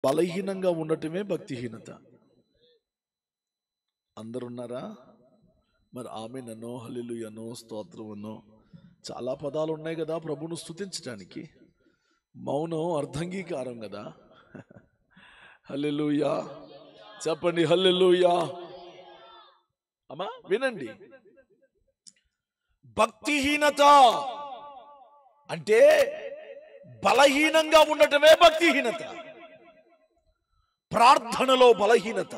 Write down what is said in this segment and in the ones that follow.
బలహీనంగా ఉండటమే భక్తిహీనత. అందరున్నారా? మరి ఆమేననో, హల్లెలూయానో, స్తోత్రమనో చాలా పదాలు ఉన్నాయి కదా ప్రభువును స్తుతించడానికి. మౌనం అర్ధంగీకారం కదా. హల్లెలూయా చెప్పండి, హల్లెలూయా. అమ్మా వినండి, భక్తిహీనత అంటే బలహీనంగా ఉండటమే భక్తిహీనత. ప్రార్థనలో బలహీనత,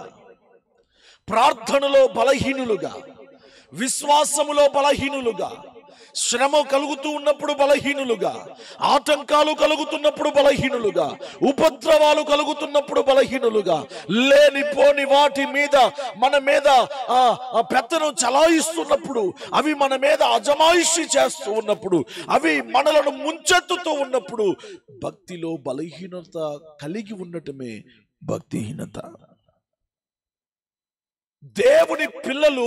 ప్రార్థనలో బలహీనులుగా, విశ్వాసములో బలహీనులుగా, శ్రమ కలుగుతూ ఉన్నప్పుడు బలహీనులుగా, ఆటంకాలు కలుగుతున్నప్పుడు బలహీనులుగా, ఉపద్రవాలు కలుగుతున్నప్పుడు బలహీనులుగా, లేనిపోని వాటి మీద మన మీద పెత్తనం చలాయిస్తున్నప్పుడు, అవి మన మీద అజమాయిషి చేస్తూ ఉన్నప్పుడు, అవి మనలను ముంచెత్తుతూ ఉన్నప్పుడు భక్తిలో బలహీనత కలిగి ఉండటమే భక్తిహీనత. దేవుని పిల్లలు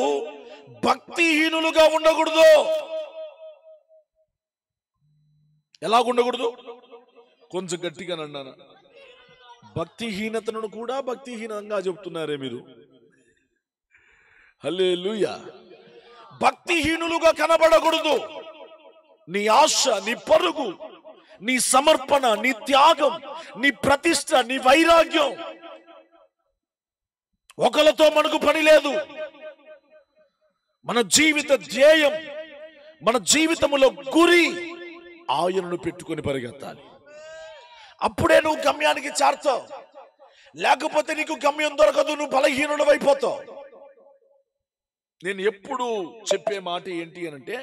భక్తిహీనులుగా ఉండకూడదు. ఎలాగుండకూడదు? కొంచెం గట్టిగా అన్నాను. భక్తిహీనతను కూడా భక్తిహీనంగా చెప్తున్నారే మీరు. హల్లెలూయా. భక్తిహీనులుగా కనబడకూడదు. నీ ఆశ, నీ పరుగు, నీ సమర్పణ, నీ త్యాగం, నీ ప్రతిష్ట, నీ వైరాగ్యం, ఒకరితో మనకు పని లేదు. మన జీవిత ధ్యేయం, మన జీవితములో గురి ఆయనను పెట్టుకొని పరిగెత్తాలి. అప్పుడే నువ్వు గమ్యానికి చేరతావు. లేకపోతే నీకు గమ్యం దొరకదు, నువ్వు బలహీనుడు అయిపోతావు. నేను ఎప్పుడు చెప్పే మాట ఏంటి అనంటే,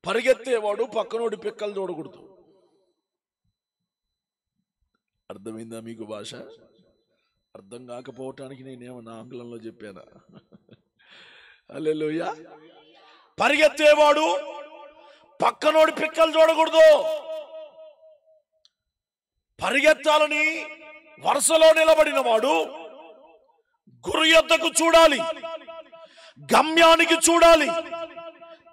పరిగెత్తేవాడు పక్కనోడి పిక్కలు చూడకూడదు. అర్థమైందా మీకు భాష? అర్థం కాకపోవటానికి నేనేమన్నా ఆంగ్లంలో చెప్పానా? హల్లెలూయా. పరిగెత్తేవాడు పక్కనోడి పిక్కలు చూడకూడదు. పరిగెత్తాలని వరుసలో నిలబడిన వాడు గురు యొద్దకు చూడాలి, గమ్యానికి చూడాలి.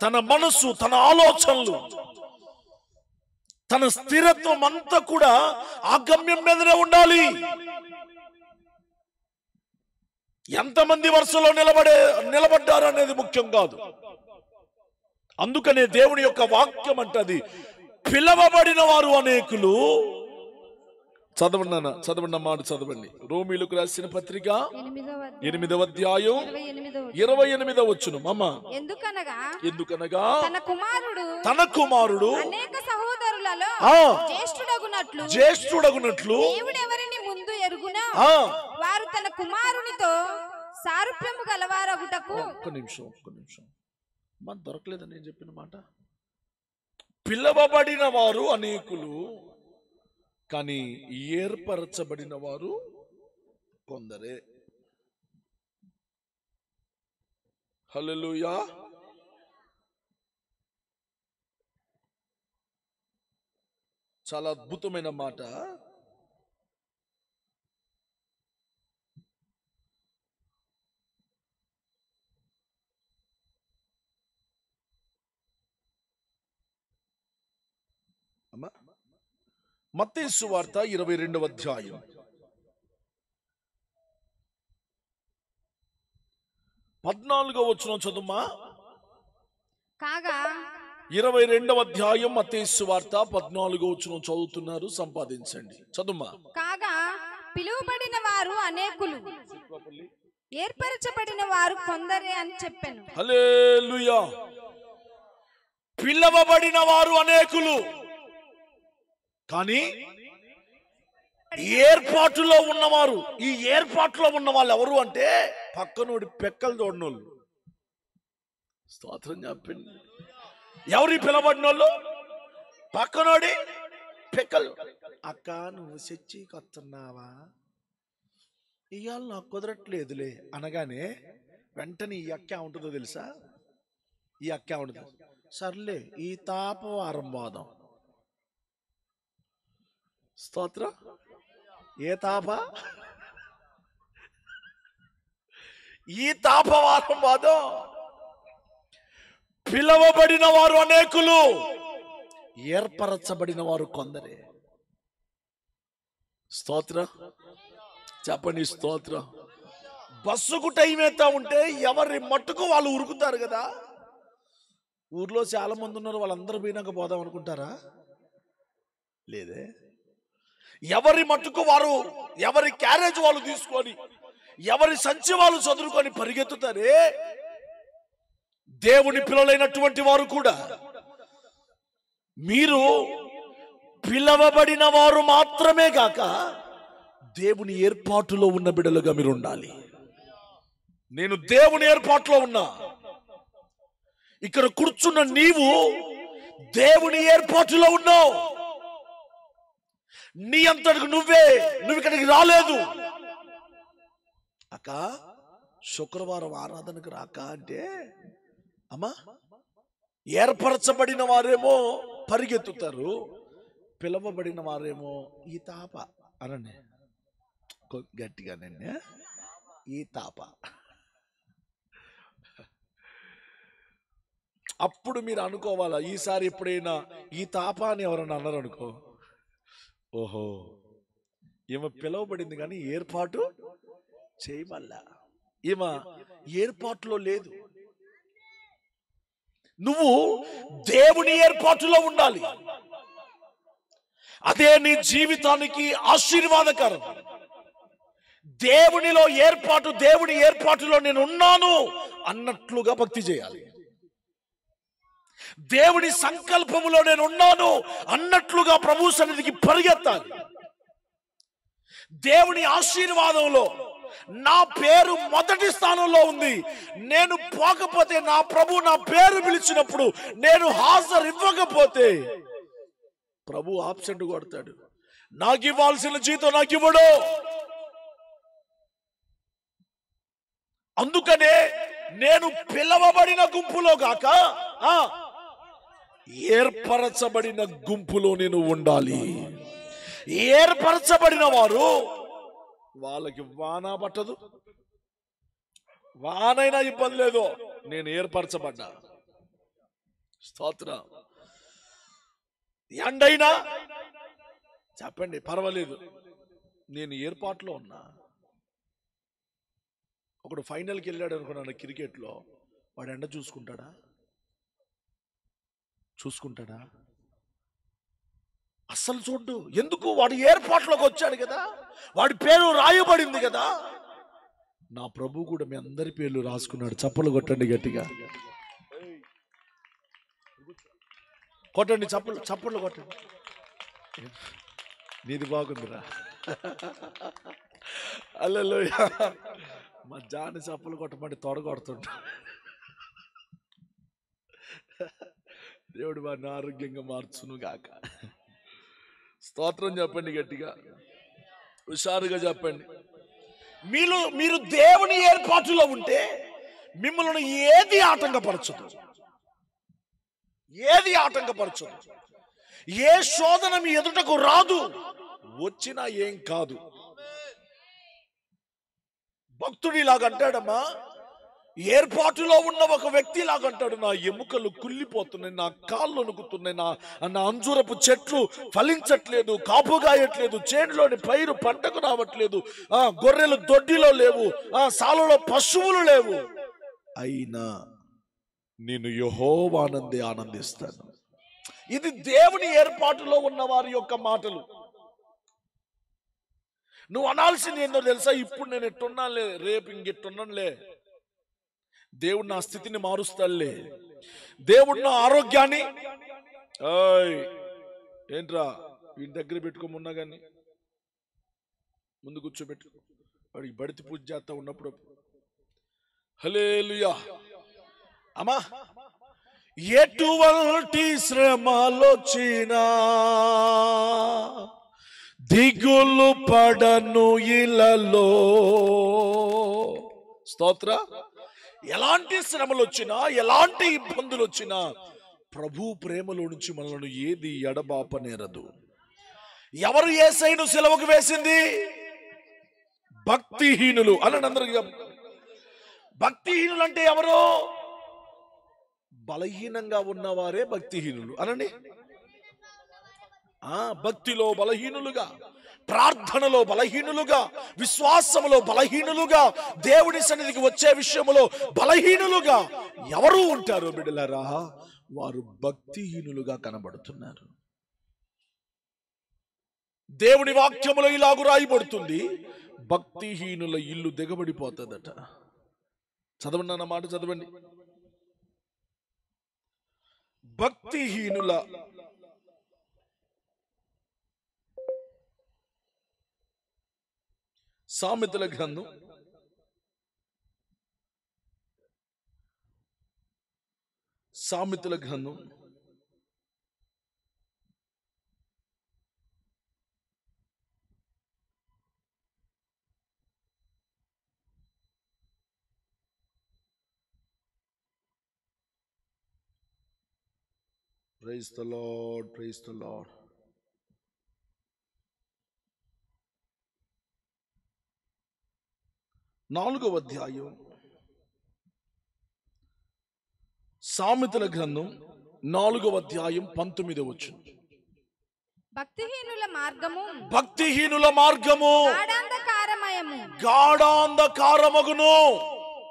తన మనసు, తన ఆలోచనలు, తన స్థిరత్వం అంతా కూడా ఆ గమ్యం మీదనే ఉండాలి. ఎంతమంది వరుసలో నిలబడ్డారు అనేది ముఖ్యం కాదు. అందుకనే దేవుని యొక్క వాక్యం అంటది, పిలవబడిన వారు అనేకులు. చదవండి మాట చదవండి. రోమీయులకు రాసిన పత్రిక 8వ అధ్యాయం 28వ వచనం. అమ్మ, ఎందుకనగా తన కుమారుడు అనేక సహోదరులలో జ్యేష్ఠుడగునట్లు దేవుడు ఎవరిని ముందు ఎరుగునా వారు తన కుమారునితో సారూప్యము గలవారగుటకు. ఒక్క నిమిషం. మన దొరకలేదని నేను చెప్పిన మాట. పిలవబడిన వారు అనేకులు, కానీ ఏర్పరచబడిన వారు కొందరే. హల్లెలూయా. చాలా అద్భుతమైన మాట. మత్తయి సువార్త 22వ అధ్యాయం 14వ వచనం చదువుమా. కాగా 22వ అధ్యాయం మత్తయి సువార్త 14వ వచనం చదువుతున్నారు, సంపాదించండి. చదువుమా. కాగా పిలువబడిన వారు అనేకులు, ఏర్పరచబడిన వారు కొందరే అని చెప్పాను. హల్లెలూయా. పిలవబడిన వారు అనేకులు, కానీ ఏర్పాటులో ఉన్నవారు. ఈ ఏర్పాటులో ఉన్న వాళ్ళు ఎవరు అంటే పక్కనోడి పెక్కలు చూడనోళ్ళు. స్తోత్రం చెప్పింది. ఎవరి పిలవబడిన వాళ్ళు? పక్కనోడి పెక్కలు. అక్క, నువ్వు చర్చికి వస్తున్నావా? ఇవాళ నాకు కుదరట్లేదులే అనగానే వెంటనే ఈ అక్క ఉంటుందో తెలుసా? ఈ అక్క ఉంటుంది, సర్లే ఈ తాపవారం వాదం. స్తోత్రం. ఏ తాప? ఈ తాపవారం వాదం. పిలవబడిన వారు అనేకులు, ఏర్పరచబడిన వారు కొందరే. స్తోత్ర చెప్పండి, స్తోత్ర. బస్సుకు టైం అవుతా ఉంటే ఎవరి మట్టుకు వాళ్ళు ఉరుకుతారు కదా. ఊర్లో చాలా మంది ఉన్నారు, వాళ్ళందరూ పోయినాక పోదాం అనుకుంటారా? లేదే. ఎవరి మట్టుకు వారు, ఎవరి క్యారేజ్ వాళ్ళు తీసుకొని, ఎవరి సంచి వాళ్ళు చదువుకొని పరిగెత్తుతారే. దేవుని పిల్లలైనటువంటి వారు కూడా, మీరు పిలవబడిన వారు మాత్రమే కాక దేవుని ఏర్పాటులో ఉన్న బిడ్డలుగా మీరు ఉండాలి. నేను దేవుని ఏర్పాటులో ఉన్నా. ఇక్కడ కూర్చున్న నీవు దేవుని ఏర్పాటులో ఉన్నావు. నీ అంతటికి నువ్వు ఇక్కడికి రాలేదు. అక్క శుక్రవారం ఆరాధనకు రాక అంటే, అమ్మా ఏర్పరచబడిన వారేమో పరిగెత్తుతారు, పిలవబడిన వారేమో ఈ తాప అనండి గట్టిగా, నిన్నే ఈ తాప. అప్పుడు మీరు అనుకోవాలా, ఈసారి ఎప్పుడైనా ఈ తాప అని ఎవరన్నా అన్నారు అనుకో, ఓహో ఈమె పిలవబడింది కానీ ఏర్పాటు చేయమల్లా, ఈమె ఏర్పాటులో లేదు. నువ్వు దేవుని ఏర్పాటులో ఉండాలి. అదే నీ జీవితానికి ఆశీర్వాదకరం. దేవునిలో ఏర్పాటు, దేవుని ఏర్పాటులో నేను ఉన్నాను అన్నట్లుగా భక్తి చేయాలి. దేవుని సంకల్పములో నేను ఉన్నాను అన్నట్లుగా ప్రభు సన్నిధికి పరిగెత్తాలి. దేవుని ఆశీర్వాదంలో నా పేరు మొదటి స్థానంలో ఉంది. నేను పోకపోతే, నా ప్రభు నా పేరు పిలిచినప్పుడు నేను హాజరు ఇవ్వకపోతే ప్రభు ఆబ్సెంట్ కొడతాడు. నాకు ఇవ్వాల్సిన జీతం నాకు ఇవ్వడు. అందుకనే నేను పిలవబడిన గుంపులో గాక ఏర్పరచబడిన గుంపులో నేను ఉండాలి. ఏర్పరచబడిన వారు, వాళ్ళకి వాన పట్టదు, వానైనా ఇబ్బంది లేదు, నేను ఏర్పరచబడ్డా. స్తోత్రం. ఎండైనా చెప్పండి పర్వాలేదు, నేను ఏర్పాటులో ఉన్నా. ఒకడు ఫైనల్కి వెళ్ళాడు అనుకున్నాను క్రికెట్లో, వాడు ఎండ చూసుకుంటాడా? అస్సలు చూడ్డు. ఎందుకు? వాడు ఏర్పాట్లోకి వచ్చాడు కదా, వాడి పేరు రాయబడింది కదా. నా ప్రభు కూడా మీ అందరి పేర్లు రాసుకున్నాడు. చప్పలు కొట్టండి గట్టిగా, కొట్టండి, చప్పట్లు కొట్టండి. నీది బాగుందిరా. హల్లెలూయా. మా జాని చప్పలు కొట్టమంటే తొడగొడుతుంటా. దేవుడు వారిని ఆరోగ్యంగా మార్చును గాక. స్తోత్రం చెప్పండి గట్టిగా, హుషారుగా చెప్పండి. మీరు దేవుని ఏర్పాటులో ఉంటే మిమ్మల్ని ఏది ఆటంకపరచదు, ఏ శోధన మీ ఎదుటకు రాదు, వచ్చినా ఏం కాదు. భక్తుడు ఇలాగంటాడమ్మా, ఏర్పాటులో ఉన్న ఒక వ్యక్తి లాగంటాడు, నా ఎముకలు కుళ్ళిపోతున్నాయి, నా కాళ్ళు వణుకుతున్నాయి, నా అంజూరపు చెట్లు ఫలించట్లేదు, కాపు కాయట్లేదు, చేనులోని పైరు పంటకు రావట్లేదు, గొర్రెలు దొడ్డిలో లేవు, సాలలో పశువులు లేవు, అయినా నేను యెహోవానందే ఆనందిస్తాను. ఇది దేవుని ఏర్పాటులో ఉన్న వారి యొక్క మాటలు. నువ్వు అనాల్సింది ఏందో తెలుసా? ఇప్పుడు నేను ఎట్టున్నానులే, రేపు ఇంకెట్టున్నానులే, దేవుడు నా స్థితిని మారుస్తాడులే, దేవుడు నా ఆరోగ్యాన్ని ఏంట్రా వీటి దగ్గర పెట్టుకోమన్నా కానీ ముందు కూర్చోబెట్టు, వాడికి బడితి పూజ చేస్తా ఉన్నప్పుడు. హల్లెలూయా. అమ్మా ఎటువంటి శ్రమలొచ్చినా దిగులు పడను ఇలలో. స్తోత్ర. ఎలాంటి శ్రమలు వచ్చినా, ఎలాంటి ఇబ్బందులు వచ్చినా ప్రభు ప్రేమలో నుంచి మనల్ని ఏది ఎడబాపనేరదు. ఎవరు యేసయ్యను సిలువకు వేసింది? భక్తిహీనులు అనండి అందరూ. భక్తిహీనులు అంటే ఎవరు? బలహీనంగా ఉన్నవారే భక్తిహీనులు అనండి. భక్తిలో బలహీనులుగా, ప్రార్థనలో బలహీనులుగా, విశ్వాసములో బలహీనులుగా, దేవుని సన్నిధికి వచ్చే విషయములో బలహీనులుగా ఎవరు ఉంటారో బిడ్డలారా, వారు భక్తిహీనులుగా కనబడుతున్నారు. దేవుని వాక్యములో ఇలాగు రాయబడుతుంది, భక్తిహీనుల ఇల్లు దిగబడిపోతుందట. చదవండి అన్న మాట చదవండి. భక్తిహీనుల సామెతల గ్రంథం 'Praise the Lord, praise the Lord'. నాలుగవ అధ్యాయం సామెతల గ్రంథం 4వ అధ్యాయం 19వ వచనం. భక్తిహీనుల మార్గము గాఢాంధకారమగును,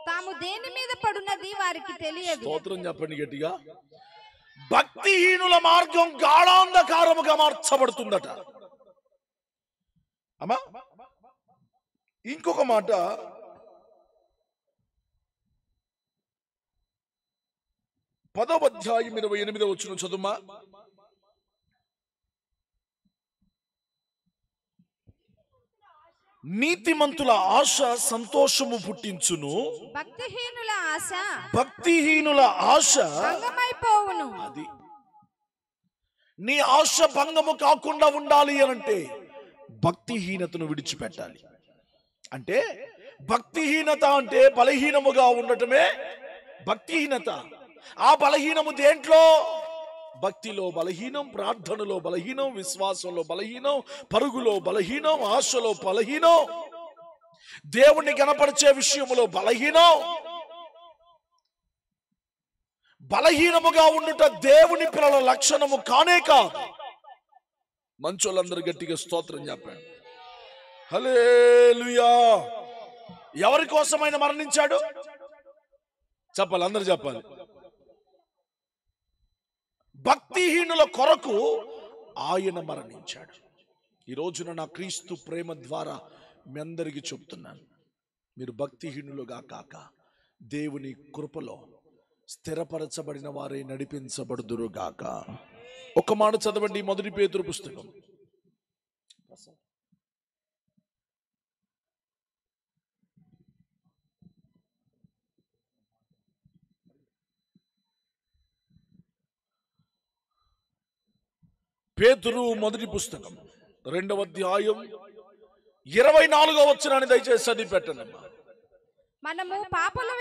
తాము దేని మీద పడునది వారికి తెలియదు. స్తోత్రం చెప్పండి గట్టిగా. భక్తిహీనుల మార్గం గాఢాంధకారముగా మార్చబడుతుందట. అమ్మా ఇంకొక మాట, పదవ అధ్యాయం 28వ వచనం చదువుమా. నీతిమంతుల ఆశ సంతోషము పుట్టించును, భక్తిహీనుల ఆశ భంగమైపోవును. అది నీ ఆశ భంగము కాకుండా ఉండాలి అనంటే భక్తిహీనతను విడిచిపెట్టాలి. అంటే భక్తిహీనత అంటే బలహీనముగా ఉండటమే భక్తిహీనత. ఆ బలహీనము దేంట్లో? భక్తిలో బలహీనం, ప్రార్థనలో బలహీనం, విశ్వాసంలో బలహీనం, పరుగులో బలహీనం, ఆశలో బలహీనం, దేవుణ్ణి కనపరిచే విషయములో బలహీనం. బలహీనముగా ఉండుట దేవుని పిల్లల లక్షణము కానే కాదు. మంచోళ్ళందరూ గట్టిగా స్తోత్రం చెప్పండి. హల్లెలూయా. ఎవరి కోసమైన మరణించాడు చెప్పాలి, అందరూ చెప్పాలి. భక్తిహీనుల కొరకు ఆయన మరణించాడు. ఈ రోజున నా క్రీస్తు ప్రేమ ద్వారా మీ అందరికీ చెప్తున్నాను, మీరు భక్తిహీనులుగా కాక దేవుని కృపలో స్థిరపరచబడిన వారే నడిపించబడుదురుగాక. ఒక మాట చదవండి, మొదటి పేతురు పుస్తకం 2వ అధ్యాయం 24వ వచనాన్ని దయచేసి చదివి పెట్టండి. మనము పాపముల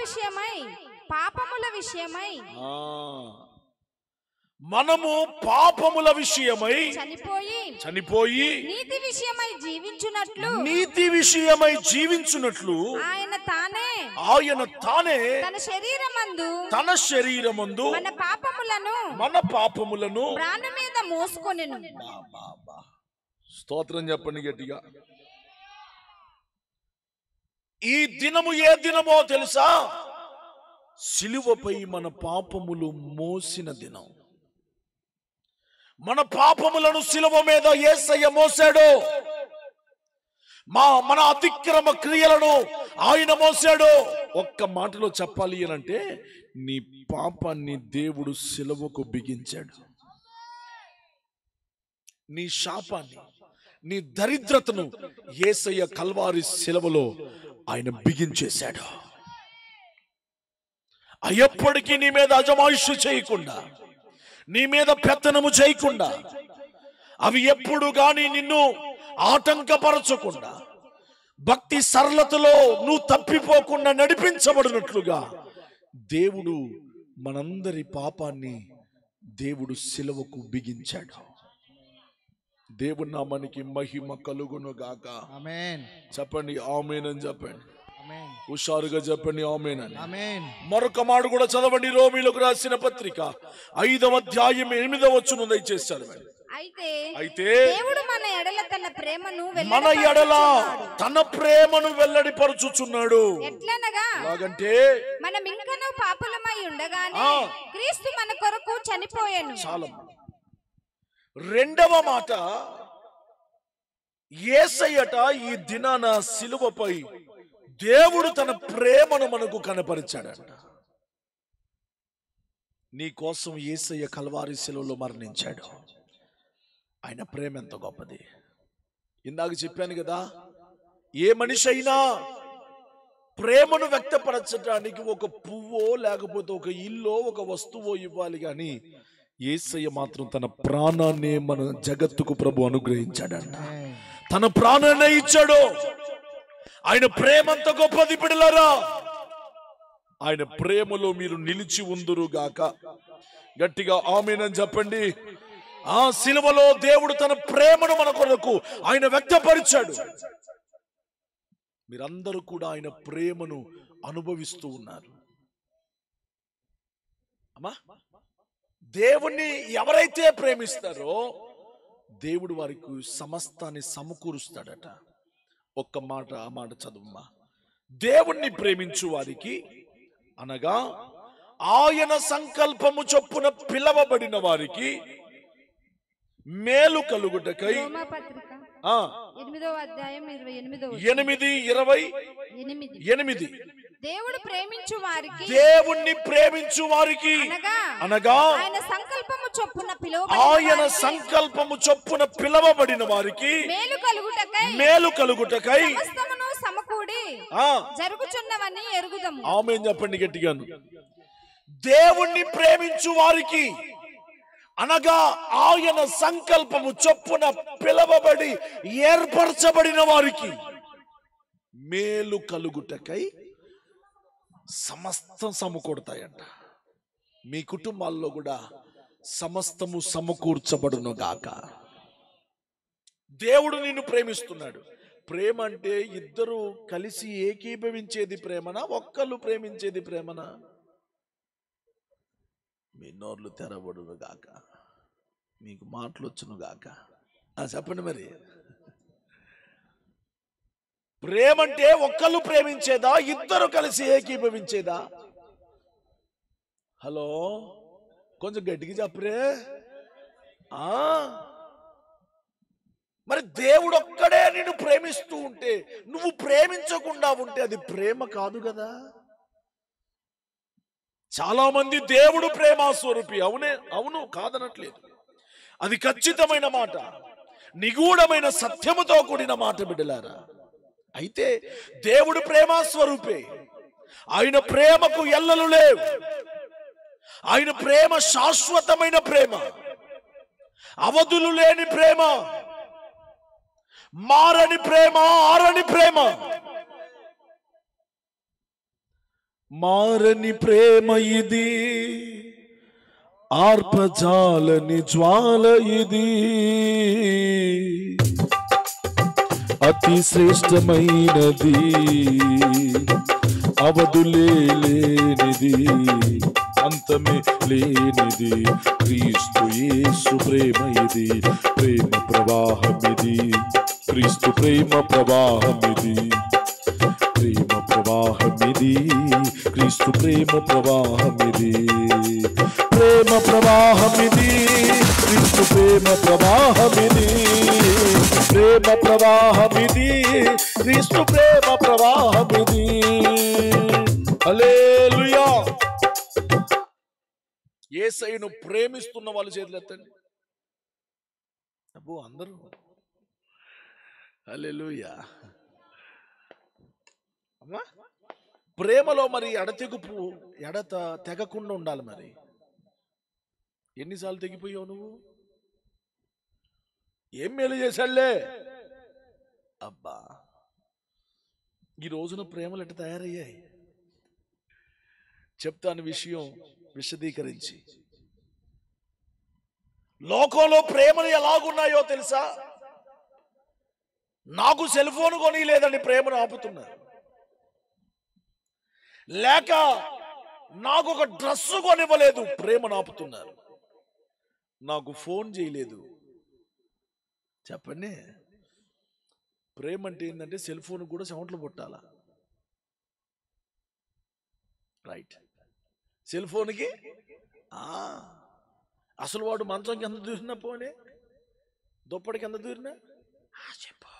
విషయమై చనిపోయి నీతి విషయమై జీవించున్నట్లు ఆయన తానే తన శరీరమందు మన పాపములను ప్రాణం మీద మోసుకొనెను. స్తోత్రం చెప్పండి గట్టిగా. ఈ దినము ఏ దినమో తెలుసా? సిలువపై మన పాపములు మోసిన దినం. మన పాపములను సిలువ మీద యేసయ్య మోసాడు. మన అతిక్రమ క్రియలను ఆయన మోసాడు. ఒక్క మాటలో చెప్పాలి అనంటే నీ పాపాన్ని దేవుడు సిలువకు బిగించాడు. నీ శాపాన్ని, నీ దరిద్రతను యేసయ్య కల్వారి సిలువలో ఆయన బిగించేశాడు. ఎప్పటికీ నీ మీద అజమాయిషు చేయకుండా, నీ మీద పెత్తనము చేయకుండా, అవి ఎప్పుడు గాని నిన్ను ఆటంకపరచకుండా, భక్తి సరళతలో నువ్వు తప్పిపోకుండా నడిపించబడినట్లుగా దేవుడు మనందరి పాపాన్ని దేవుడు సిలువకు బిగించాడు. దేవుని నామానికి మహిమ కలుగును గాక. ఆమేన్. చెప్పండి ఆమేన్ అని చెప్పండి. హుషారుగా చెప్పండి ఆమేన్ అని. మరొక మాట కూడా చదవండి. రోమీయులకు రాసిన పత్రిక 5వ అధ్యాయం 8వ వచనం దయచేసి చదవండి. అయితే దేవుడు మన ఎడల తన ప్రేమను వెల్లడిపరచుచున్నాడు. ఎట్లనగా ఎలాగంటే మనం ఇంకనూ పాపులమై ఉండగానే క్రీస్తు మన కొరకు చనిపోయాను. చాలా. రెండవ మాట, యేసయ్యట ఈ దినాన సిలువపై దేవుడు తన ప్రేమను మనకు కనపరిచాడంట. నీ కోసం యేసయ్య కల్వారి శిలువలో మరణించాడు. ఆయన ప్రేమ ఎంత గొప్పది. ఇందాక చెప్పాను కదా, ఏ మనిషి అయినా ప్రేమను వ్యక్తపరచడానికి ఒక పువ్వో లేకపోతే ఒక ఇల్లో ఒక వస్తువో ఇవ్వాలి, కానీ యేసయ్య మాత్రం తన ప్రాణాన్ని మన జగత్తుకు ప్రభు అనుగ్రహించాడంట. తన ప్రాణాన్ని ఇచ్చాడు. ఆయన ప్రేమ అంత గొప్పది బిడ్డలారా. ఆయన ప్రేమలో మీరు నిలిచి ఉందురుగాక. గట్టిగా ఆమేనని చెప్పండి. ఆ సిలువలో దేవుడు తన ప్రేమను మన కొరకు ఆయన వ్యక్తపరిచాడు. మీరందరూ కూడా ఆయన ప్రేమను అనుభవిస్తూ ఉన్నారు. అమ్మా, దేవుణ్ణి ఎవరైతే ప్రేమిస్తారో దేవుడు వారికి సమస్తాన్ని సమకూరుస్తాడట. ఒక్క మాట, ఆ మాట చదువుమా. దేవుణ్ణి ప్రేమించు వారికి, అనగా ఆయన సంకల్పము చొప్పున పిలవబడిన వారికి మేలు కలుగుటకై. 8:28 దేవుడు ప్రేమించు వారికి, దేవుణ్ణి ప్రేమించు వారికి, అనగా ఆయన సంకల్పము చొప్పున పిలవబడిన వారికి మేలు కలుగుటకై సమస్తమును సమకూడి జరుగుచున్నవని ఎరుగుదము. ఆమేన్ చెప్పండి గట్టిగాను. దేవుణ్ణి ప్రేమించు వారికి, అనగా ఆయన సంకల్పము చొప్పున పిలవబడి ఏర్పరచబడిన వారికి మేలు కలుగుటకై సమస్తం సమకూడతాయంట. మీ కుటుంబాల్లో కూడా సమస్తము సమకూర్చబడును గాక. దేవుడు నిన్ను ప్రేమిస్తున్నాడు. ప్రేమ అంటే ఇద్దరు కలిసి ఏకీభవించేది ప్రేమనా, ఒక్కళ్ళు ప్రేమించేది ప్రేమనా? మీ నోర్లు తెరబడును గాక, మీకు మాటలు వచ్చును గాక. చెప్పండి మరి. ప్రేమ అంటే ఒక్కళ్ళు ప్రేమించేదా, ఇద్దరు కలిసి ఏకీభవించేదా? హలో, కొంచెం గట్టిగా చెప్పరే. మరి దేవుడు ఒక్కడే నిన్ను ప్రేమిస్తూ ఉంటే, నువ్వు ప్రేమించకుండా ఉంటే అది ప్రేమ కాదు కదా. చాలా మంది దేవుడు ప్రేమ స్వరూపి, అవును కాదనట్లేదు, అది ఖచ్చితమైన మాట, నిగూఢమైన సత్యముతో కూడిన మాట బిడ్డలారా. అయితే దేవుడు ప్రేమ స్వరూపే. ఆయన ప్రేమకు ఎల్లలు లేవు. ఆయన ప్రేమ శాశ్వతమైన ప్రేమ, అవధులు లేని ప్రేమ, మారని ప్రేమ, ఆరని ప్రేమ. మారని ప్రేమ ఇది, ఆర్పజాలని జ్వాల ఇది, అతి శ్రేష్టమైనది, అవధులే లేనిది, అంతమే లేనిది. క్రీస్తు యేసు ప్రేమ ఇది, ప్రేమ ప్రవాహమిది. క్రీస్తు ప్రేమ ప్రవాహమిది, ప్రేమ ప్రవాహమిది. క్రీస్తు ప్రేమ ప్రవాహమిది, ప్రేమ ప్రవాహమిది. క్రీస్తు ప్రేమ ప్రవాహమిది, ప్రేమ ప్రవాహమిది. క్రీస్తు ప్రేమ ప్రవాహమిది. హల్లెలూయా. యేసయ్యను ప్రేమిస్తున్న వాళ్ళు చేతులు ఎత్తండి. అబ్బో అందరూ హల్లెలూయా. అమ్మా, ప్రేమలో మరి ఎడత తెగకుండా ఉండాలి. మరి ఎన్నిసార్లు తెగిపోయావు నువ్వు? ఏం మేలు చేశాడులే. అబ్బా, ఈ రోజున ప్రేమలు ఎట్ట తయారయ్యాయి చెప్తాను విషయం విశదీకరించి. లోకంలో ప్రేమలు ఎలాగున్నాయో తెలుసా? నాకు సెల్ ఫోన్ కొని లేదని ప్రేమను ఆపుతున్నారు, లేక నాకు ఒక డ్రెస్ కొనివ్వలేదు ప్రేమను ఆపుతున్నారు, నాకు ఫోన్ చేయలేదు చెప్పండి. ప్రేమ అంటే ఏంటంటే సెల్ ఫోన్ కూడా సెవెంట్లు పుట్టాలా. రైట్. సెల్ ఫోన్కి అసలు వాడు మంచం కింద దూరినా పోనీ, దుప్పటి కింద దూరినా చెప్పు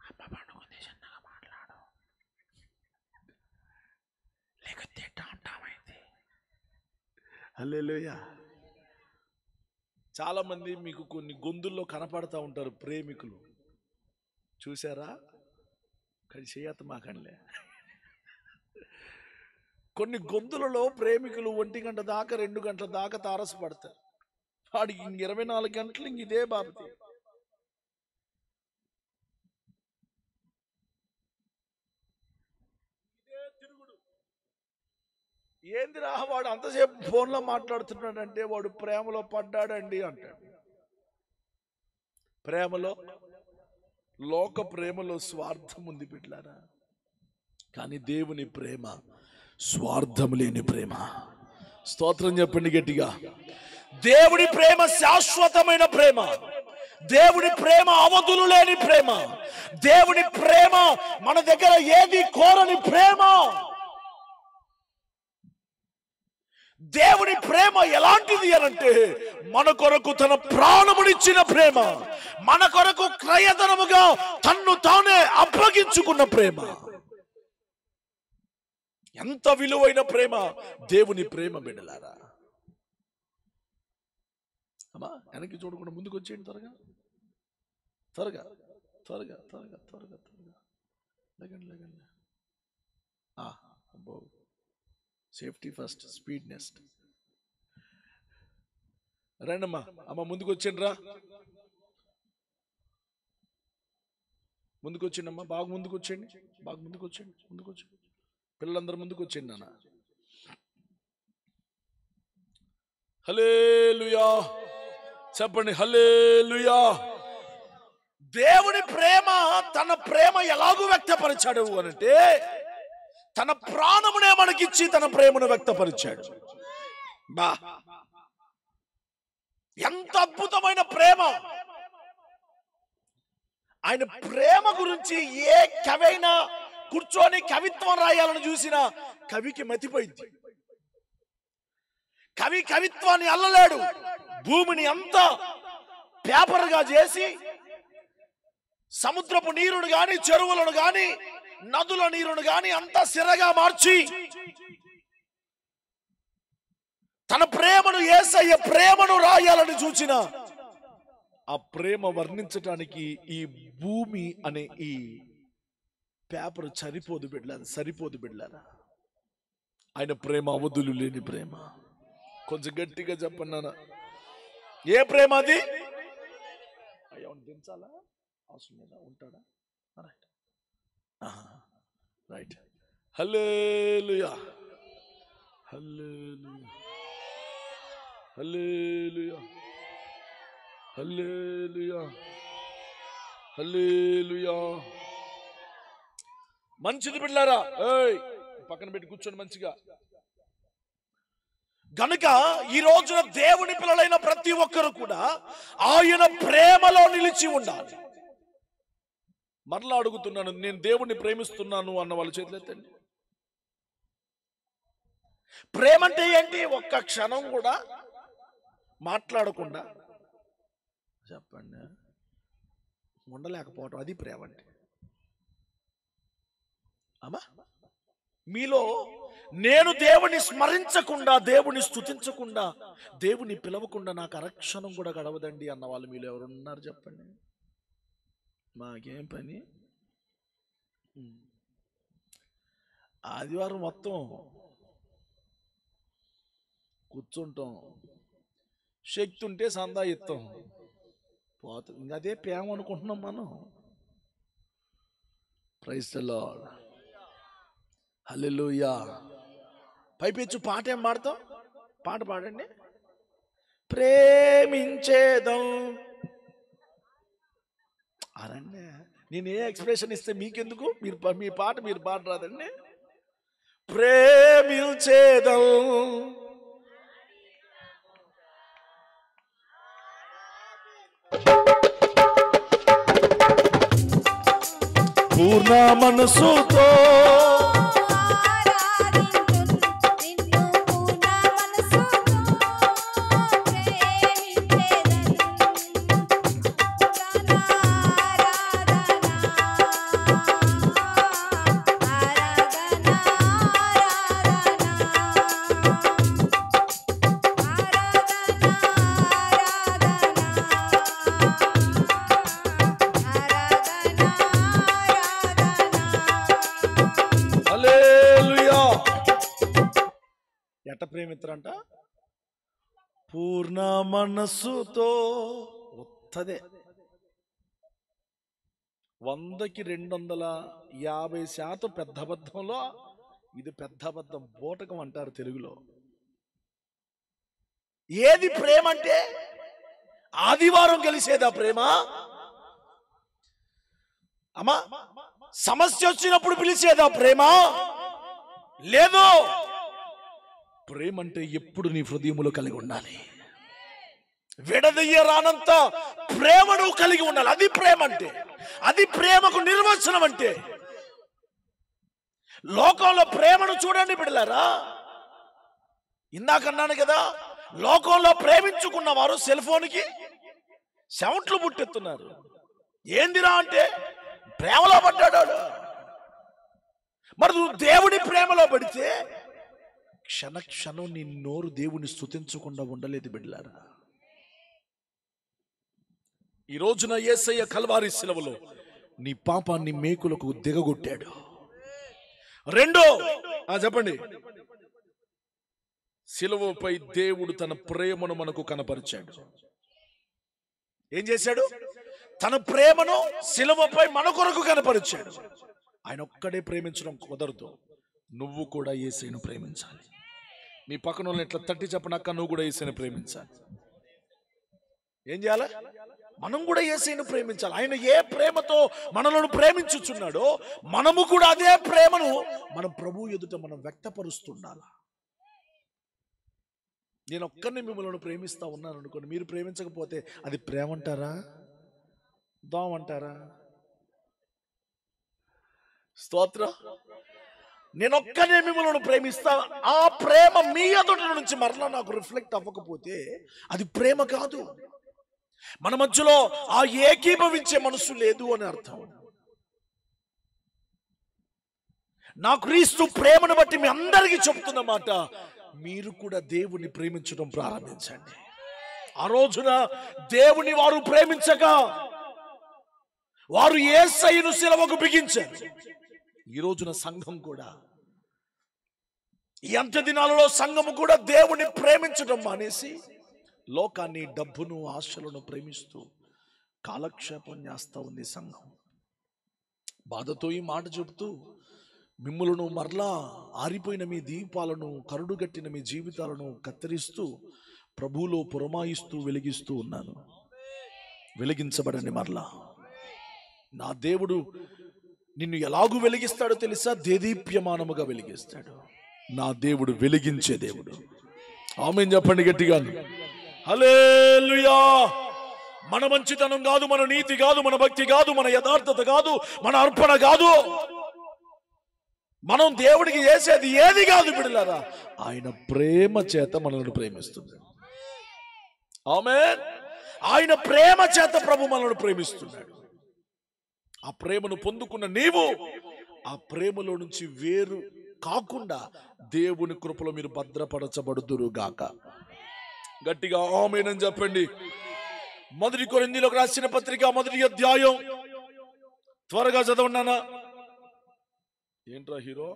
అమ్మ పండుకుంది చిన్నగా మాట్లాడు, లేకపోతే టామైంది. హల్లెలూయా. చాలా మంది మీకు కొన్ని గొంతుల్లో కనపడతా ఉంటారు ప్రేమికులు, చూసారా? కానీ చేయత మాకంలే. కొన్ని గొంతులలో ప్రేమికులు 1 గంట దాకా 2 గంటల దాకా తారసపడతారు. వాడికి 24 గంటలు ఇదే బాబతి. ఇదే తిరుగుడు. ఏందిరా వాడు అంతసేపు ఫోన్లో మాట్లాడుతున్నాడంటే వాడు ప్రేమలో పడ్డాడండి అంటాడు. ప్రేమలో, లోక ప్రేమలో స్వార్థం ఉంది బిడ్డలారా. కానీ దేవుని ప్రేమ స్వార్థం లేని ప్రేమ. స్తోత్రం చెప్పండి గట్టిగా. దేవుడి ప్రేమ శాశ్వతమైన ప్రేమ. దేవుడి ప్రేమ అవధులు లేని ప్రేమ. దేవుడి ప్రేమ మన దగ్గర ఏది కోరని ప్రేమ. దేవుడి ప్రేమ ఎలాంటిది అనంటే మన కొరకు తన ప్రాణమునిచ్చిన ప్రేమ, మన కొరకు క్రయధనముగా తన్ను తానే అప్పగించుకున్న ప్రేమ. ఎంత విలువైన ప్రేమ దేవుని ప్రేమ బిడ్డలారా. అమ్మా వెనక్కి చూడకుండా ముందుకు వచ్చేయండి. త్వరగా త్వరగా త్వరగా త్వరగా త్వరగా త్వరగా లేకండి. అబ్బో, సేఫ్టీ ఫస్ట్, స్పీడ్ నెక్స్ట్. రండమ్మా, అమ్మ ముందుకు వచ్చేయండి రా. ముందుకు వచ్చేయండి అమ్మా, బాగా ముందుకు వచ్చేయండి, బాగా ముందుకు వచ్చేయండి, ముందుకు వచ్చేయండి. పిల్లలందరూ ముందుకు వచ్చేయండి నాన్న. హల్లెలూయా చెప్పండి. హల్లెలూయా. దేవుని ప్రేమ, తన ప్రేమ ఎలాగూ వ్యక్తపరిచాడు అనంటే తన ప్రాణమునే మనకిచ్చి తన ప్రేమను వ్యక్తపరిచాడు. బా, ఎంత అద్భుతమైన ప్రేమ! ఆయన ప్రేమ గురించి ఏ కవైనా కూర్చొని కవిత్వం రాయాలని చూసినా కవికి మతిపోయింది. కవి కవిత్వాన్ని అల్లలేడు. భూమిని అంతా పేపర్గా చేసి సముద్రపు నీరును గాని, చెరువులను గాని, నదుల నీరును గాని అంతా సిరగా మార్చి తన ప్రేమను, యేసయ్య ప్రేమను రాయాలని చూసిన ఆ ప్రేమ వర్ణించటానికి ఈ భూమి అనే ఈ పేపర్ సరిపోదు బిడ్డలారా, సరిపోదు బిడ్డలారా. ఆయన ప్రేమ అవధులు లేని ప్రేమ. కొంచెం గట్టిగా చెప్పన్నానా, ఏ ప్రేమ అది? అయ్యా దించాలా? అవసరం లేదా? ఉంటాడా? Right right. Hallelujah hallelujah hallelujah hallelujah hallelujah. మంచిది బిడ్డలారా, ఏయ్ పక్కన పెట్టి కూర్చోండి మంచిగా. గనుక ఈ రోజున దేవుని పిల్లలైన ప్రతి ఒక్కరు కూడా ఆయన ప్రేమలో నిలిచి ఉండాలి. మరలా అడుగుతున్నాను, నేను దేవుణ్ణి ప్రేమిస్తున్నాను అన్న వాళ్ళ చేతులు ఎత్తండి. ప్రేమ అంటే ఏంటి? ఒక్క క్షణం కూడా మాట్లాడకుండా చెప్పండి ఉండలేకపోవటం, అది ప్రేమ అంటే. అమ్మా మీలో నేను దేవుని స్మరించకుండా, దేవుని స్తుతించకుండా, దేవుని పిలవకుండా నాకు అరక్షణం కూడా గడవదండి అన్న వాళ్ళు మీలో ఎవరున్నారు చెప్పండి. మాకేం పని? ఆదివారం మొత్తం కూర్చుంటాం, శక్తి ఉంటే సందా ఇస్తాం, పోతుంది. అదే ప్రేమ అనుకుంటున్నాం మనం. Praise the lord. హల్లెలూయా. పైపెచ్చు పాట ఏం పాడతాం? పాట పాడండి. ప్రేమించేదం అనండి. నేను ఏ ఎక్స్ప్రెషన్ ఇస్తే మీకెందుకు? మీరు మీ పాట మీరు పాడరాదండి. ప్రేమించేదం పూర్ణ మనసుతో ఎట్ట ప్రేమిత్రంట? పూర్ణ మనస్సుతో. ఒత్తదే 100కి 250% పెద్ద అబద్ధంలో ఇది పెద్ద అబద్ధం, బోటకం అంటారు తెలుగులో. ఏది ప్రేమ అంటే? ఆదివారం కలిసేదా ప్రేమ? అమ్మా, సమస్య వచ్చినప్పుడు పిలిచేదా ప్రేమ? లేదు. ప్రేమ అంటే ఎప్పుడు నీ హృదయములో కలిగి ఉండాలి. విడదీయరానంత ప్రేమను కలిగి ఉండాలి. అది ప్రేమ అంటే. అది ప్రేమకు నిర్వచనం అంటే. లోకంలో ప్రేమను చూడండి బిడ్డలారా. ఇందాకన్నాను కదా, లోకంలో ప్రేమించుకున్న వారు సెల్ ఫోన్కి సెవెంట్లు పుట్టెత్తున్నారు. ఏందిరా అంటే ప్రేమలో పడ్డాడు. మరి నువ్వు దేవుడి ప్రేమలో పడితే క్షణ క్షణం నీ నోరు దేవుని స్తుతించకుండా ఉండలేదు బిడ్డలారా. ఈ రోజున యేసయ్య కల్వారి శిలువలో నీ పాపాన్ని మేకులకు దిగగొట్టాడు. రెండో చెప్పండి, శిలువపై దేవుడు తన ప్రేమను మనకు కనపరిచాడు. ఏం చేశాడు? తన ప్రేమను శిలువపై మన కొరకు కనపరిచాడు. ఆయన ఒక్కడే ప్రేమించడం కుదరదు, నువ్వు కూడా యేసయ్యను ప్రేమించాలి. మీ పక్కన వాళ్ళని ఇట్లా తట్టి చెప్పనక్క, నువ్వు కూడా యేసయ్యను ప్రేమించాలి. ఏం చేయాలి? మనం కూడా యేసయ్యను ప్రేమించాలి. ఆయన ఏ ప్రేమతో మనలను ప్రేమించుచున్నాడో మనము కూడా అదే ప్రేమను మన ప్రభు ఎదుట మనం వ్యక్తపరుస్తుండాలి. నేను ఒక్కరిని మిమ్మల్ని ప్రేమిస్తా ఉన్నాను అనుకోండి, మీరు ప్రేమించకపోతే అది ప్రేమ అంటారా, దోమంటారా? స్తోత్రం. నేను ఒక్కనే మిమ్మల్ని ప్రేమిస్తా, ఆ ప్రేమ మీ ఎదుట నుంచి మరలా నాకు రిఫ్లెక్ట్ అవ్వకపోతే అది ప్రేమ కాదు. మన మధ్యలో ఆ ఏకీభవించే మనసు లేదు అని అర్థం. నా క్రీస్తు ప్రేమను బట్టి మీ అందరికీ చెప్తున్న మాట, మీరు కూడా దేవుని ప్రేమించడం ప్రారంభించండి. ఆ రోజున దేవుని వారు ప్రేమించగా వారు యేసయ్యను శిలువకు బిగించారు. ఈ రోజున సంఘం కూడా, ఈ అంత్య దినాలలో సంఘము కూడా దేవుని ప్రేమించడం మానేసి లోకాన్ని, డబ్బును, ఆశలను ప్రేమిస్తూ కాలక్షేపం చేస్తూ ఉంది సంఘం. బాధతో ఈ మాట చెబుతూ మిమ్ములను మరలా ఆరిపోయిన మీ దీపాలను, కరుడుగట్టిన మీ జీవితాలను కత్తిరిస్తూ ప్రభువులో పురమాయిస్తూ వెలిగిస్తూ ఉన్నాను. వెలిగించబడండి మరలా. నా దేవుడు నిన్ను ఎలాగూ వెలిగిస్తాడో తెలుసా? దేదీప్యమానముగా వెలిగిస్తాడు. నా దేవుడు వెలిగించే దేవుడు. ఆమేన్ చెప్పండి గట్టిగా. హల్లెలూయా. మన మంచితనం కాదు, మన నీతి కాదు, మన భక్తి కాదు, మన యథార్థత కాదు, మన అర్పణ కాదు, మనం దేవుడికి చేసేది ఏది కాదు బిడ్డలారా, ఆయన ప్రేమ చేత మనల్ని ప్రేమిస్తుంది. ఆమేన్. ఆయన ప్రేమ చేత ప్రభు మనల్ని ప్రేమిస్తున్నాడు. ఆ ప్రేమను పొందుకున్న నీవు ఆ ప్రేమలో నుంచి వేరు కాకుండా దేవుని కృపలో మీరు భద్రపరచబడుదురు గాక. గట్టిగా ఆమేన్ అని చెప్పండి. 1 కొరింథీయులకు రాసిన పత్రిక 1వ అధ్యాయం త్వరగా చదవన్నానా? ఏంట్రా హీరో?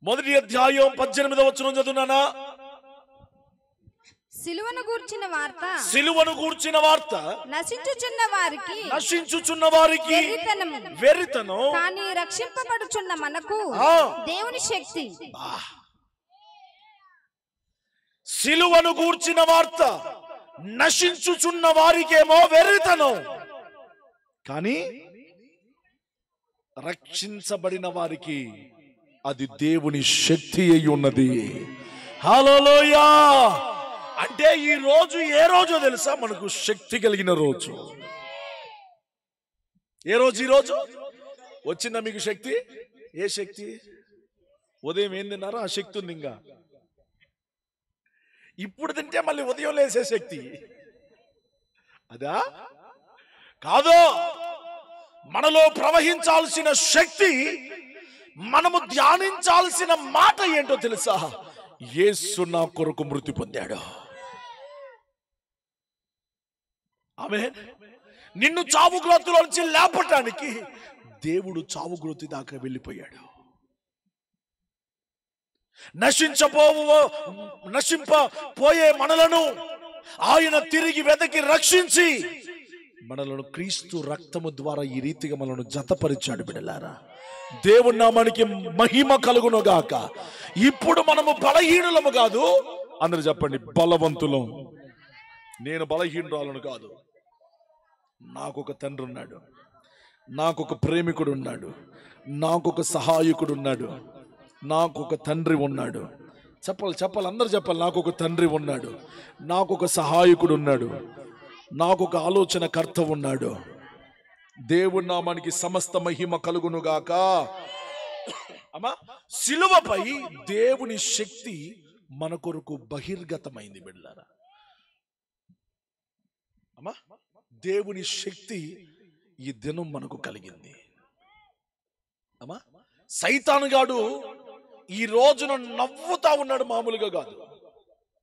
మొదటి అధ్యాయం 18వ వచనం చదువునానా? సిలువను గూర్చిన వార్త నశించుచున్న వారికి వెర్రితనం, కానీ రక్షింపబడుచున్న మనకు దేవుని శక్తి. సిలువను గూర్చిన వార్త నశించుచున్న వారికేమో వెర్రితనం, కానీ రక్షించబడిన వారికి అది దేవుని శక్తి అయి ఉన్నది. హల్లెలూయా. అంటే ఈ రోజు ఏ రోజో తెలుసా? మనకు శక్తి కలిగిన రోజు. ఏ రోజు? ఈ రోజు వచ్చిందా మీకు శక్తి? ఏ శక్తి? ఉదయం ఏం తిన్నారో ఆ శక్తి ఉంది. ఇంకా ఇప్పుడు తింటే మళ్ళీ ఉదయం లేసే శక్తి అదా? కాదు. మనలో ప్రవహించాల్సిన శక్తి, మనము ధ్యానించాల్సిన మాట ఏంటో తెలుసా? యేసు నా కొరకు మృతి పొందాడు. ఆమేన్. నిన్ను చావుగ్రతులోంచి లేపటానికి దేవుడు చావుగ్రతి దాకా వెళ్ళిపోయాడు. నశింపపోయే మనలను ఆయన తిరిగి వెదకి రక్షించి మనలను క్రీస్తు రక్తము ద్వారా ఈ రీతిగా మనను జతపరిచాడు. బిడ్డలారా, దేవుని నామానికి మహిమ కలుగును గాక. ఇప్పుడు మనము బలహీనులము కాదు. అందరూ చెప్పండి, బలవంతులం. నేను బలహీనురాలను కాదు. నాకొక తండ్రి ఉన్నాడు, నాకొక ప్రేమికుడు ఉన్నాడు, నాకొక సహాయకుడు ఉన్నాడు, నాకొక తండ్రి ఉన్నాడు. చెప్పాలి, అందరు చెప్పాలి. నాకొక తండ్రి ఉన్నాడు, నాకొక సహాయకుడు ఉన్నాడు, నాకొక ఆలోచనకర్త ఉన్నాడు. దేవుని నామానికి సమస్త మహిమ కలుగునుగాక. అమ్మా, సిలువపై దేవుని శక్తి మన కొరకు బహిర్గతమైంది. బిడ్డలారా, అమ్మా, దేవుని శక్తి ఈ దినం మనకు కలిగింది. అమ్మా, సైతానుగాడు ఈ రోజున నవ్వుతా ఉన్నాడు, మామూలుగా కాదు.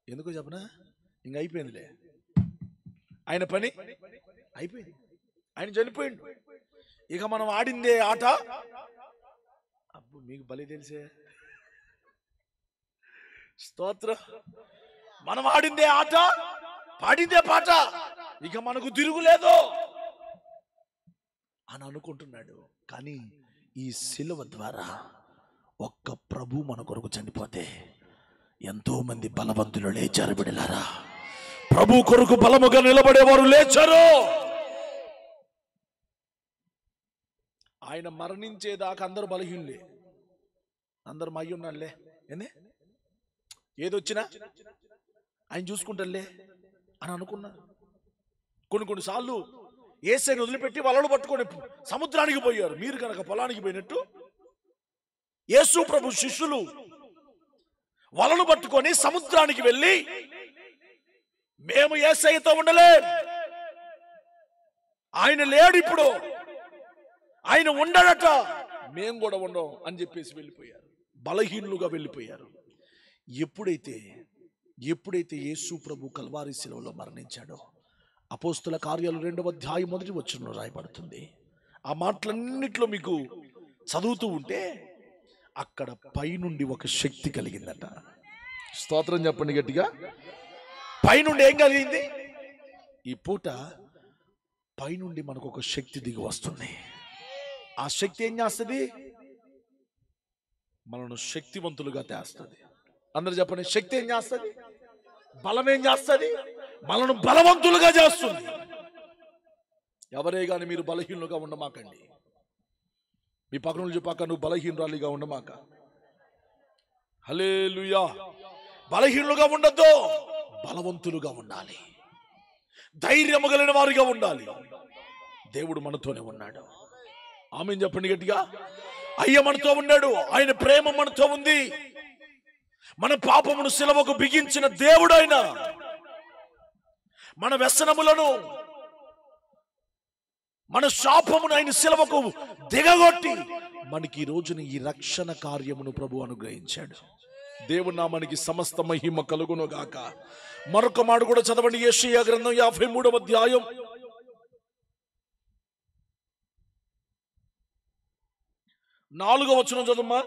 ఎందుకో చెప్పనా? ఇంక అయిపోయిందిలే, ఆయన పని అయిపోయింది, ఆయన చనిపోయిండు. ఇక మనం ఆడిందే ఆట. అబ్బు, మీకు బలి తెలిసే. స్తోత్రం. మనం ఆడిందే ఆట, పాడిందే పాట, ఇక మనకు తిరుగులేదు అని అనుకుంటున్నాడు. కానీ ఈ సిలువ ద్వారా ఒక్క ప్రభు మన కొరకు చనిపోతే ఎంతో మంది బలవంతులు లేచారు. బిడ్డలారా, ప్రభు కొరకు బలముగా నిలబడేవారు లేచారు. ఆయన మరణించేదాకా అందరూ బలహీనులే, అందరూ మయ్యి ఉన్నాళ్ళే. ఏదొచ్చినా ఆయన చూసుకుంటారులే అని అనుకున్నారు. కొన్ని సార్లు యేసుని వదిలిపెట్టి వలలు పట్టుకొని సముద్రానికి పోయారు. మీరు కనుక పొలానికి పోయినట్టు యేసు ప్రభు శిష్యులు వలలు పట్టుకొని సముద్రానికి వెళ్ళి, మేము యేసయ్యతో ఉండలేం, ఆయన లేడు, ఇప్పుడు ఆయన ఉండడట, మేము కూడా ఉండం అని చెప్పేసి వెళ్ళిపోయారు. బలహీనులుగా వెళ్ళిపోయారు. ఎప్పుడైతే యేసు ప్రభు కల్వారి శిలువలో మరణించాడో, అపోస్తుల కార్యాలు 2వ అధ్యాయం 1వ వచనంలో రాయబడుతుంది. ఆ మాటలన్నిట్లో మీకు చదువుతూ ఉంటే అక్కడ పైనుండి ఒక శక్తి కలిగిందట. స్తోత్రం చెప్పండి గట్టిగా. పైనుండి ఏం కలిగింది? ఈ పూట పైనుండి మనకు ఒక శక్తి దిగి వస్తుంది. ఆ శక్తి ఏం చేస్తుంది? మనను శక్తివంతులుగా చేస్తుంది. అందరు చెప్పండి, శక్తి ఏం చేస్తుంది? బలం ఏం చేస్తుంది? మనను బలవంతులుగా చేస్తుంది. ఎవరే గాని మీరు బలహీనులుగా ఉండమాకండి. మీ పక్కన చెప్పాక, నువ్వు బలహీనురాలిగా ఉండమాక. హల్లెలూయా. బలహీనులుగా ఉండొద్దు, బలవంతులుగా ఉండాలి, ధైర్యము కలిగిన వారిగా ఉండాలి. దేవుడు మనతోనే ఉన్నాడు. ఆమేన్ చెప్పండి గట్టిగా. అయ్య మనతో ఉన్నాడు, ఆయన ప్రేమ మనతో ఉంది. మన పాపమును సిలువకు బిగించిన దేవుడు ఆయన. మన వ్యసనములను, మన శాపమును ఆయన సిలువకు దిగగొట్టి మనకి ఈ రోజున ఈ రక్షణ కార్యమును ప్రభు అనుగ్రహించాడు. దేవుని నామానికి సమస్త మహిమ కలుగును గాక. మరొక మాట కూడా చదవండి. యెషయా గ్రంథం 53వ అధ్యాయం 4వ వచనం చదవమ్మా.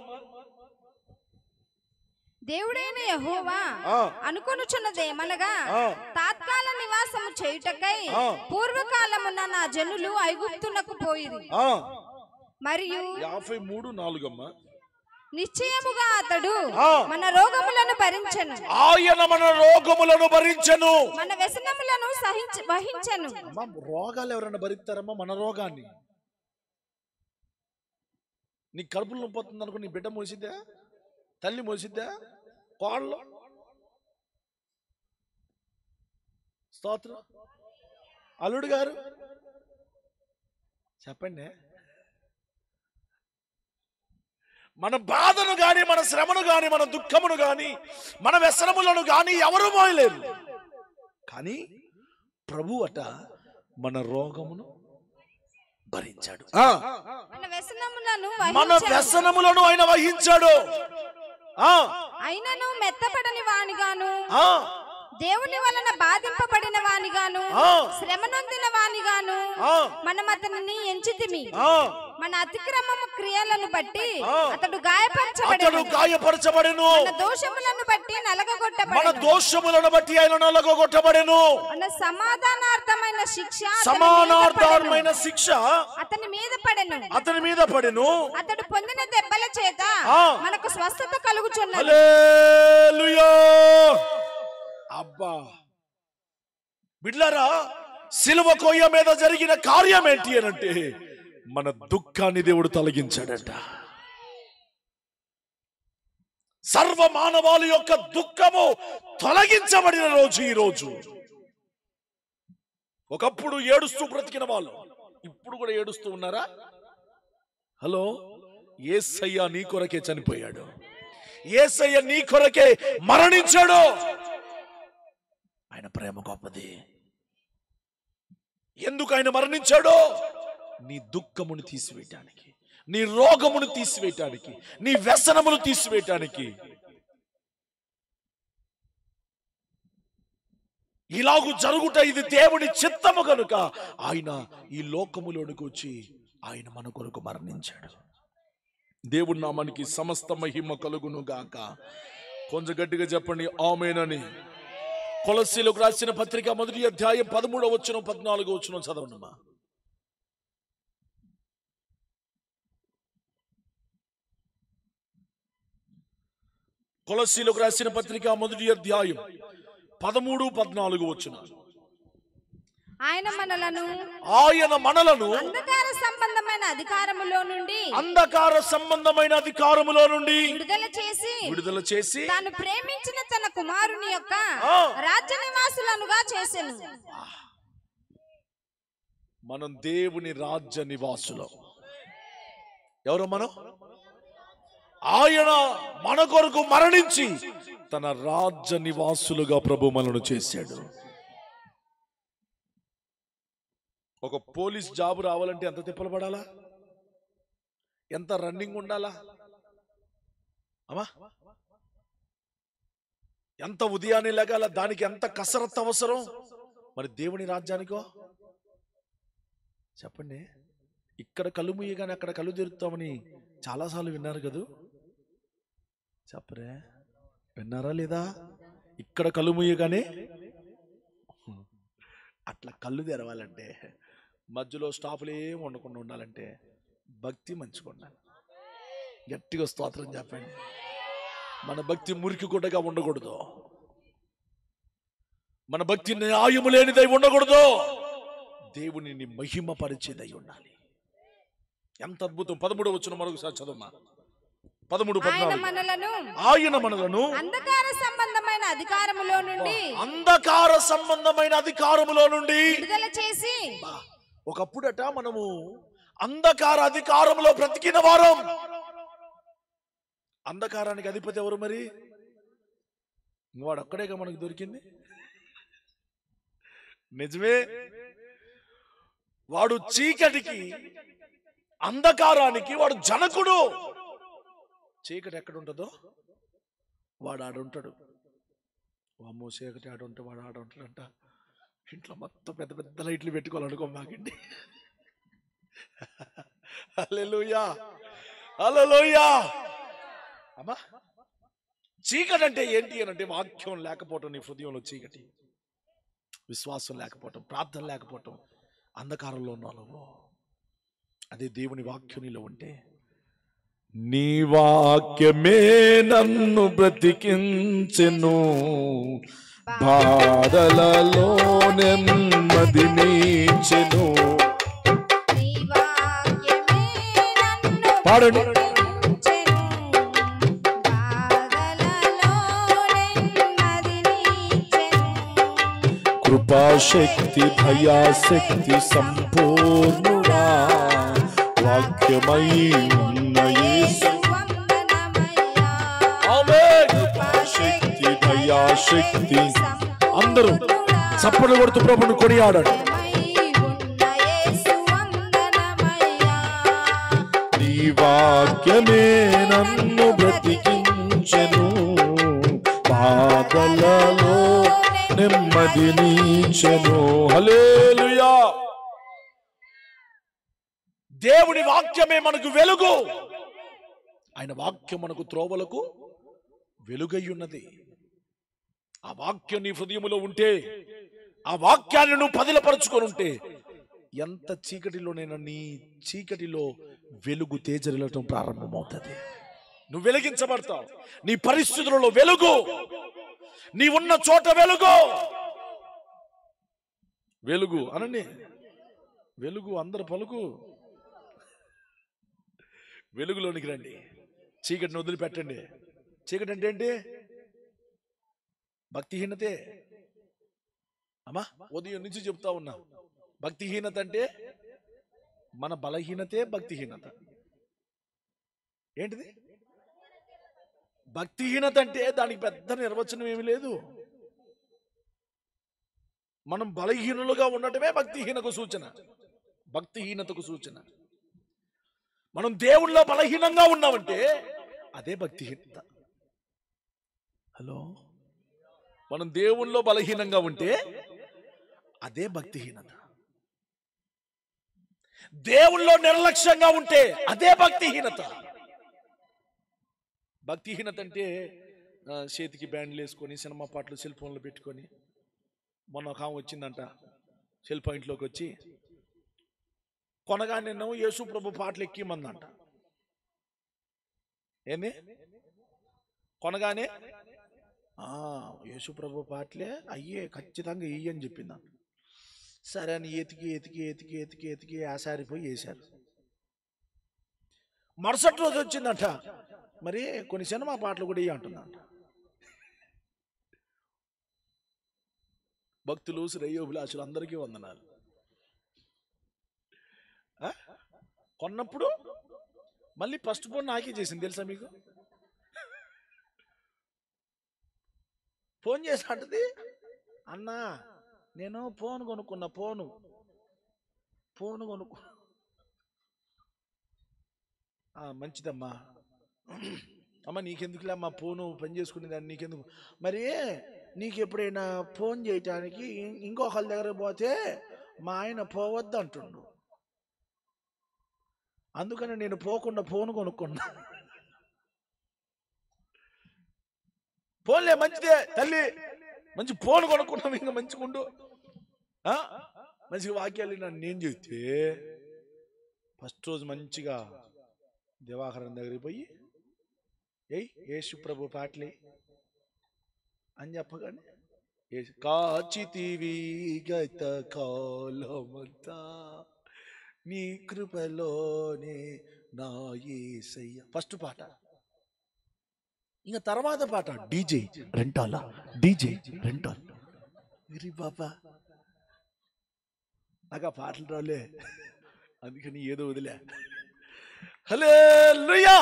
దేవుడైన యెహోవా అనుకొనుచున్నదేమనగా, తాత్కాల నివాసము చేయుటకై పూర్వకాలమున నా జనులు ఐగుప్తునకు పోయిరి. మరియు 53:4 అమ్మా. నిశ్చయముగా అతడు మన రోగములను భరించెను, ఆయన మన రోగములను భరించెను, మన వ్యసనములను వహించెను. రోగాలు ఎవరైనా భరిస్తారమ్మా? మన రోగాన్ని. నీ కడుపులు నొప్పొస్తుంది అనుకో, నీ బిడ్డ మోసిద్దా? తల్లి మోసిద్దా? కోళ్ళు స్తోత్రం. అల్లుడు గారు చెప్పండి, మన బాధను గాని, మన శ్రమను గాని, మన దుఃఖమును గాని, మన వ్యసనములను గాని ఎవరు మోయలేరు. కానీ ప్రభు అట మన రోగమును భరించాడు. మన వ్యసనములను ఆయన వహించాడు. అయినను మెత్తపడని వానిగాను, దేవుని వలన బాధింపబడిన వానిగాను, శ్రమ నొందిన వానిగాను మనం అతనిని ఎంచితిమి. మన అతిక్రమ క్రియలను బట్టి అతడు గాయపరచబడెను, మన దోషములను బట్టి నలగగొట్టబడెను. మన సమాధానార్థమైన శిక్ష అతని మీద పడెను. అతడు పొందిన దెబ్బల చేత మనకు స్వస్థత కలుగుచున్నది. హల్లెలూయా. అబ్బా బిడ్లారా, సిలువ కొయ్య మీద జరిగిన కార్యం ఏంటి అనంటే మన దుఃఖాన్ని దేవుడు తొలగించాడట. సర్వ మానవాళి యొక్క దుఃఖము తొలగించబడిన రోజు ఈ రోజు. ఒకప్పుడు ఏడుస్తూ బ్రతికిన వాళ్ళు ఇప్పుడు కూడా ఏడుస్తూ ఉన్నారా? హలో, యేసయ్య నీ కొరకే చనిపోయాడు, యేసయ్య నీ కొరకే మరణించాడు. ఆయన ప్రేమ గొప్పది. ఎందుకు ఆయన మరణించాడో? నీ దుఃఖమును తీసివేయటానికి, నీ రోగమును తీసివేయటానికి, నీ వ్యసనమును తీసివేయటానికి. ఇలాగు జరుగుట ఇది దేవుని చిత్తము కనుక ఆయన ఈ లోకములోనికి వచ్చి ఆయన మన కొరకు మరణించాడు. దేవుని నామానికి సమస్త మహిమ కలుగును గాక. కొంచెం గట్టిగా చెప్పండి ఆమేనని. కొలస్సీలకు రాసిన పత్రిక 1వ అధ్యాయం 13వ వచనం 14వ వచనం చదవండమ్మా. కొలస్సీలకు రాసిన పత్రిక 1వ అధ్యాయం 13, 14 వచనాలు. ఆయన మనలను అంధకార సంబంధమైన అధికారములో నుండి విడుదల చేసి తాను ప్రేమించిన తన కుమారుని యొక్క రాజ్య నివాసులనుగా చేసెను. మనం దేవుని రాజ్య నివాసులం. ఎవరు మనం? ఆయన మన కొరకు మరణించి తన రాజ్య నివాసులుగా ప్రభు మనను చేశాడు. ఒక పోలీస్ జాబ్ రావాలంటే ఎంత తిప్పలు పడాలా, ఎంత రన్నింగ్ ఉండాలా అమ్మా, ఎంత ఉదయాన్నే లేగాల, దానికి ఎంత కసరత్తు అవసరం. మరి దేవుని రాజ్యానికో చెప్పండి. ఇక్కడ కళ్ళు ముయ్యగానే అక్కడ కళ్ళు తెరుస్తామని చాలాసార్లు విన్నారు కదూ, చెప్పరే, విన్నారా లేదా? ఇక్కడ కళ్ళు ముయ్యగానే అట్లా కళ్ళు తెరవాలంటే, మధ్యలో స్టాపులు ఏం ఉండకుండా ఉండాలంటే భక్తి మంచిగా ఉండాలి. గట్టిగా స్తోత్రం చెప్పండి. మన భక్తి మురికి గుడ్డగా ఉండకూడదు, మన భక్తి న్యాయము లేనిదై ఉండకూడదు, దేవునిని మహిమ పరిచేదై ఉండాలి. ఎంత అద్భుతం. 13వ వచనం మరొకసారి చదవమ్మా. 13, 14. ఆయన మనలను అంధకార సంబంధమైన అధికారములో నుండి విడుదల చేసి. ఒకప్పుడట మనము అంధకార అధికారంలో బ్రతికిన వారం. అంధకారానికి అధిపతి ఎవరు మరి? వాడు ఒక్కడేగా మనకు దొరికింది. నిజమే, వాడు చీకటికి, అంధకారానికి వాడు జనకుడు. చీకటి ఎక్కడుంటుందో వాడు ఆడుంటాడు. అమ్మో, చీకటి ఆడుంటే వాడు ఆడుంటాడంట. ఇంట్లో మొత్తం పెద్ద పెద్ద లైట్లు పెట్టుకోవాలనుకో మాకండి. హల్లెలూయా, హల్లెలూయా. అమ్మా, చీకటి అంటే ఏంటి అని అంటే వాక్యం లేకపోవటం, నీ హృదయంలో చీకటి, విశ్వాసం లేకపోవటం, ప్రార్థన లేకపోవటం, అంధకారంలో ఉన్నావు. అదే దేవుని వాక్యం నీలో ఉంటే, నీ వాక్యమే నన్ను బ్రతికించెను, బాధలలో నెమ్మదినిచ్చెను. పాడండి. కృపా శక్తి దయాశక్తి సంపూర్ణుడా వాక్యమై ఉన్న యేసు ఆమేన్ శక్తి దయాశక్తి అందరూ చప్పట్లు కొడుతూ ప్రభువుని కొనియాడండి నీ వాక్యమే నన్ను బ్రతికించెను బాధలలో నెమ్మదినిచ్చెను హల్లెలూయా దేవుని వాక్యమే మనకు వెలుగు ఆయన వాక్యం మనకు త్రోవలకు వెలుగయ్యున్నది ఆ వాక్యం నీ హృదయములో ఉంటే ఆ వాక్యాన్ని నువ్వు పదిలపరుచుకొని ఉంటే ఎంత చీకటిలోనైనా నీ చీకటిలో వెలుగు తేజరిల్లటం ప్రారంభమవుతుంది నువ్వు వెలిగించబడతావు నీ పరిస్థితులలో వెలుగు నీ ఉన్న చోట వెలుగు వెలుగు అనండి వెలుగు అందరు పలుకు వెలుగులోనికి రండి చీకటిని వదిలిపెట్టండి చీకటి అంటే ఏంటి భక్తిహీనతే అమ్మా ఉదయం నుంచి చెప్తా ఉన్నా భక్తిహీనత అంటే మన బలహీనతే భక్తిహీనత ఏంటిది భక్తిహీనత అంటే దానికి పెద్ద నిర్వచనం ఏమి లేదు మనం బలహీనులుగా ఉండటమే భక్తిహీనకు సూచన భక్తిహీనతకు సూచన మనం దేవుళ్ళో బలహీనంగా ఉన్నామంటే అదే భక్తిహీనత హలో మనం దేవుళ్ళో బలహీనంగా ఉంటే అదే భక్తిహీనత దేవుళ్ళో నిర్లక్ష్యంగా ఉంటే అదే భక్తిహీనత భక్తిహీనత అంటే చేతికి బ్యాండ్లు వేసుకొని సినిమా పాటలు సెల్ ఫోన్లు పెట్టుకొని మొన్న ఒక ఆమె వచ్చిందంట సెల్ పాయింట్లోకి వచ్చి కొనగా నిన్న యేసు ప్రభు పాటలు ఎక్కిమందంట ఏంది కొనగానే యేసు ప్రభు పాటలే అయ్యే ఖచ్చితంగా ఇయ్యి అని చెప్పిందంట సరే అని ఎతికి ఎతికి ఎతికి ఎతికి ఎతికి ఆసారిపోయి వేశారు మరుసటి రోజు వచ్చిందంట మరి కొన్ని సినిమా పాటలు కూడా ఇయ్యి అంటుందంట భక్తులు శ్రేయోభిలాషులు అందరికీ వందనాలు కొన్నప్పుడు మళ్ళీ ఫస్ట్ ఫోన్ నాకే చేసింది తెలుసా మీకు ఫోన్ చేసి అంటది అన్నా నేను ఫోన్ కొనుక్కున్నా ఫోన్ కొనుక్కు మంచిదమ్మా అమ్మ నీకెందుకులే అమ్మా ఫోను పని చేసుకునేదాన్ని నీకెందుకు మరి నీకు ఎప్పుడైనా ఫోన్ చేయటానికి ఇంకొకళ్ళ దగ్గర పోతే మా ఆయన పోవద్దు అంటుండు అందుకని నేను పోకుండా ఫోన్ కొనుక్కున్నా ఫోన్లే మంచిదే తల్లి మంచి ఫోన్ కొనుక్కున్నాం ఇంకా మంచిగుండు మంచిగా వాక్యాలు నన్ను నేను చెప్తే ఫస్ట్ రోజు మంచిగా దివాకరం దగ్గరికి పోయి యేసు ప్రభు పాటలే అని చెప్పగానే కాచితివి గత కాలమంతా నీ కృపలోనే నా యేసయ్య ఫస్ట్ పాట ఇంకా తర్వాత పాట డీజే రెంటాల ఇరి బాబా నాకు ఆ పాటలు రాలే అందుకని ఏదో వదిలే హల్లెలూయా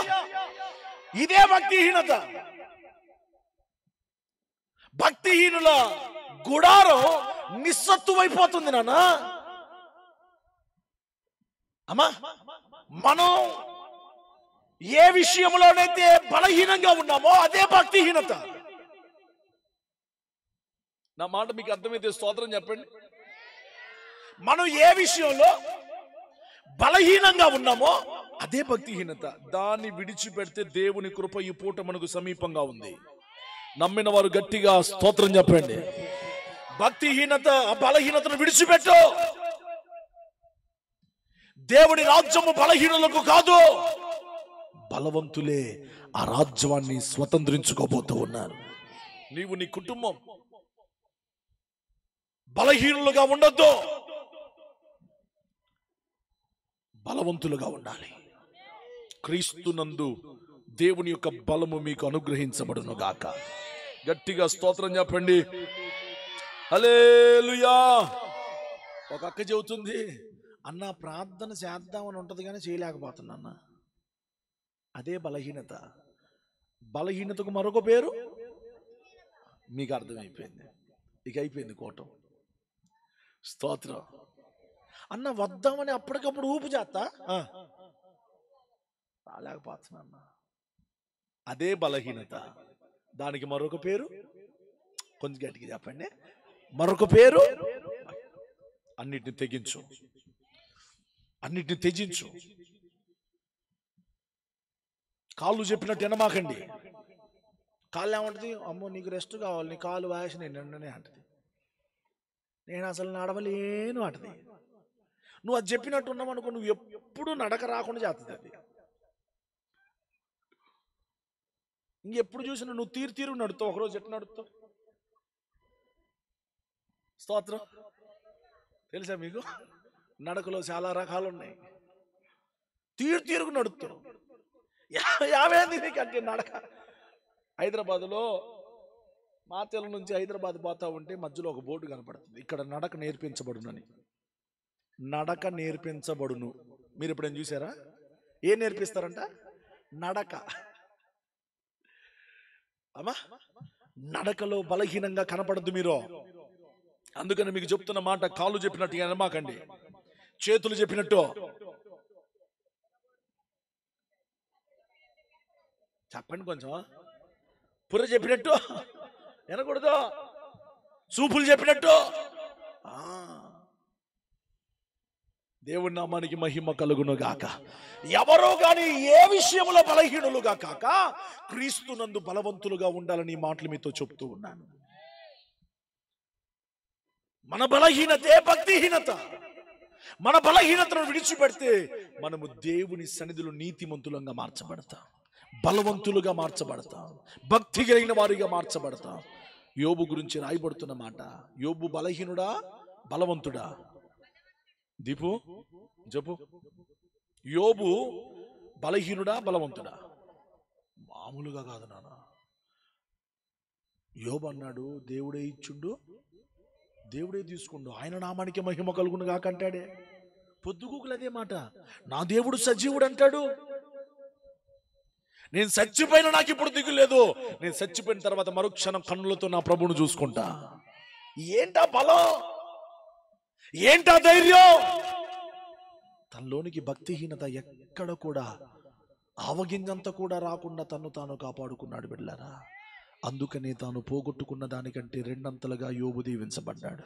ఇదే భక్తిహీనత భక్తిహీనుల గుడారం నిస్సత్తువైపోతుంది నాన్న అమ్మా మనం ఏ విషయంలోనైతే బలహీనంగా ఉన్నామో అదే భక్తిహీనత నా మాట మీకు అర్థమైతే స్తోత్రం చెప్పండి మనం ఏ విషయంలో బలహీనంగా ఉన్నామో అదే భక్తిహీనత దాన్ని విడిచిపెడితే దేవుని కృప ఈ పూట మనకు సమీపంగా ఉంది నమ్మిన వారు గట్టిగా స్తోత్రం చెప్పండి భక్తిహీనత ఆ బలహీనతను విడిచిపెట్టు దేవుని రాజ్యము బలహీనులకు కాదు బలవంతులే ఆ రాజ్యాన్ని స్వతంత్రించుకోబోతూ ఉన్నారు నీవు నీ కుటుంబం బలహీనులుగా ఉండొద్దు బలవంతులుగా ఉండాలి క్రీస్తునందు దేవుని యొక్క బలము మీకు అనుగ్రహించబడును గాక గట్టిగా స్తోత్రం చెప్పండి హల్లెలూయా. ఒక అక్క చెబుతుంది, అన్న ప్రార్థన చేద్దామని ఉంటుంది కానీ చేయలేకపోతున్నా అన్న. అదే బలహీనత. బలహీనతకు మరొక పేరు మీకు అర్థమైపోయింది. ఇక అయిపోయింది కోటం. స్తోత్రం. అన్న వద్దామని అప్పటికప్పుడు ఊపు చేస్తా, రాలేకపోతున్నా అన్న. అదే బలహీనత. దానికి మరొక పేరు, కొంచెం గట్టిగా చెప్పండి, మరొక పేరు అన్నిటిని తెగించు, అన్నిటిని త్యజించు. కాళ్ళు చెప్పినట్టు వినమాకండి. కాళ్ళు ఏమంటుంది, అమ్మో నీకు రెస్ట్ కావాలి, నీ కాలు వాసి నేను నిన్ననే అంటది. నేను అసలు నడవలేను అంటది. నువ్వు అది చెప్పినట్టు ఉన్నావనుకో, నువ్వు ఎప్పుడు నడక రాకుండా చేస్తుంది అది. ఇంకెప్పుడు చూసినా నువ్వు తీరు నడుస్తావు. ఒకరోజు ఎట్లా నడుస్తావు? స్తోత్రం. తెలుసా మీకు, నడకలో చాలా రకాలు ఉన్నాయి. తీరుకు నడుస్తావు. యావేంది నీకంటే నడక. హైదరాబాదులో మాతెల నుంచి హైదరాబాద్ పోతా ఉంటే మధ్యలో ఒక బోర్డు కనపడుతుంది, ఇక్కడ నడక నేర్పించబడునని. నడక నేర్పించబడును. మీరు ఎప్పుడైనా చూసారా? ఏం నేర్పిస్తారంట? నడక. అమ్మా, నడకలో బలహీనంగా కనపడద్దు మీరు. అందుకని మీకు చెప్తున్న మాట, కాళ్ళు చెప్పినట్టు అనమాకండి, చేతులు చెప్పినట్టు చెప్పండి. కొంచెం పుర్ర చెప్పినట్టు వినకూడదు, చూపులు చెప్పినట్టు. దేవుని నామానికి మహిమ కలుగును గాక. ఎవరో గాని ఏ విషయంలో బలహీనులుగా కాక క్రీస్తునందు బలవంతులుగా ఉండాలని మాటలు మీతో చెప్తూ ఉన్నాను. మన బలహీనతే భక్తిహీనత. మన బలహీనతను విడిచిపెడితే మనము దేవుని సన్నిధిలో నీతిమంతులంగా మార్చబడతాం, బలవంతులుగా మార్చబడతాం, భక్తి కలిగిన వారిగా మార్చబడతాం. యోబు గురించి రాయబడుతున్న మాట, యోబు బలహీనుడా బలవంతుడా? దీపు చెప్పు. యోబు బలహీనుడా బలవంతుడా? మామూలుగా కాదు నాన్న. యోబు అన్నాడు, దేవుడే ఇచ్చుండు, దేవుడే తీసుకుండు, ఆయన నామానికి మహిమ కలుగును గాక అంటాడే. పొద్దుగూకులు అదే మాట, నా దేవుడు సజీవుడు అంటాడు. నేను చచ్చిపోయినా నాకు ఇప్పుడు దిగులు లేదు, నేను చచ్చిపోయిన తర్వాత మరుక్షణం కన్నులతో నా ప్రభువును చూసుకుంటా. ఏంటా బలం, ఏంటా ధైర్యం? తనలోనికి భక్తిహీనత ఎక్కడ కూడా ఆవగింజంత కూడా రాకుండా తను తాను కాపాడుకున్నాడు బిడ్డలారా. అందుకనే తాను పోగొట్టుకున్న దానికంటే రెండంతలుగా యోబు దీవించబడ్డాడు.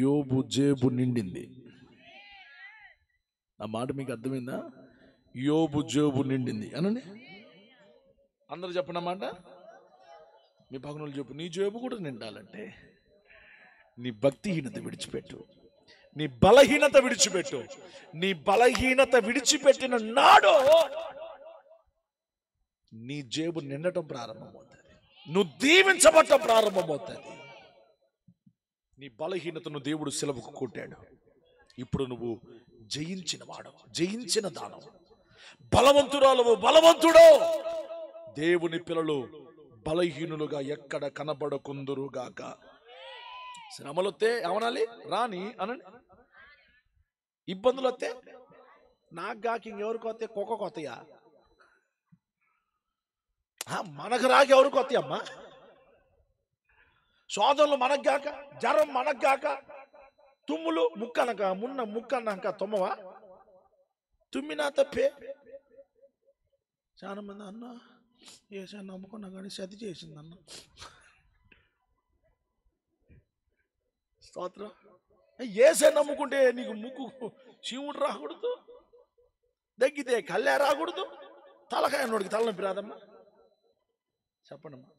యోబు జేబు నిండింది. ఆ మాట మీకు అర్థమైందా? యోబు జేబు నిండింది అనండి. అందరు చెప్పండి మాట. మీ పక్కన చెప్పు, నీ జేబు కూడా నిండాలంటే నీ భక్తిహీనత విడిచిపెట్టు, నీ బలహీనత విడిచిపెట్టు. నీ బలహీనత విడిచిపెట్టిన నాడు నీ జేబు నిండటం ప్రారంభమవుతుంది, నువ్వు దీవించబడటం ప్రారంభమవుతుంది. నీ బలహీనతను దేవుడు సిలువకు కొట్టాడు. ఇప్పుడు నువ్వు జయించిన వాడు, జయించిన దానవు, బలవంతురాలవు, బలవంతుడో. దేవుని పిల్లలు బలహీనులుగా ఎక్కడ కనబడకుందురుగాక. శ్రమలు వస్తే ఏమనాలి? రాని అనండి. ఇబ్బందులు వస్తే నాకు గాక ఇంకెవరికి వస్తే కుక్క కొత్తయా? మనకు రాక ఎవరికి వస్తాయి అమ్మా? సోదరులు మనకు గాక, జ్వరం మనకు గాక, తుమ్ములు ముక్కనక ముక్కన్నాక తుమ్మవా? తుమ్మినా తప్పే. చాలా మంది అన్న ఏసా నమ్ముకున్నా కానీ సతి చేసిందన్న. స్తోత్రం. ఏసే నమ్ముకుంటే నీకు ముక్కు శివుడు రాకూడదు, దగ్గితే కళ్ళే రాకూడదు, తలకాయ నోడికి తలనొప్పి రాదమ్మా? చెప్పండమ్మా.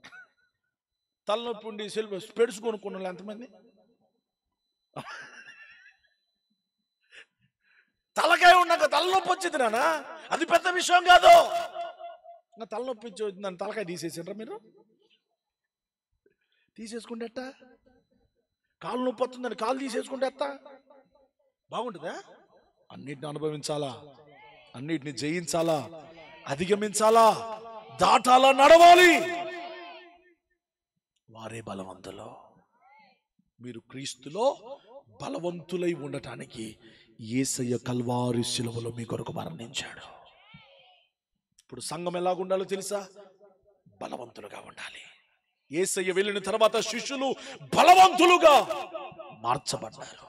తలనొప్పి ఉండి స్పెడ్స్ కొనుక్కున్న వాళ్ళు ఎంతమంది? తలకాయ ఉన్నాక తలనొప్పి వచ్చింది నాన్న, అది పెద్ద విషయం కాదు. తలనొప్పి వచ్చిందని తలకాయ తీసేసిండ్రా మీరు? తీసేసుకుంటే ఎట్టా? కాలు నొప్పి వస్తుందని కాలు తీసేసుకుంటే ఎట్టా బాగుంటుందా? అన్నిటిని అనుభవించాలా, అన్నిటిని జయించాలా, అధిగమించాలా, దాటాలా, నడవాలి. వారే బలవంతులు. మీరు క్రీస్తులో బలవంతులై ఉండటానికి యేసయ్య కల్వారి శిలువలో మీ కొరకు మరణించాడు. ఇప్పుడు సంఘం ఎలాగుండాలో తెలుసా? బలవంతులుగా ఉండాలి. యేసయ్య వెళ్ళిన తర్వాత శిష్యులు బలవంతులుగా మార్చబడ్డారు.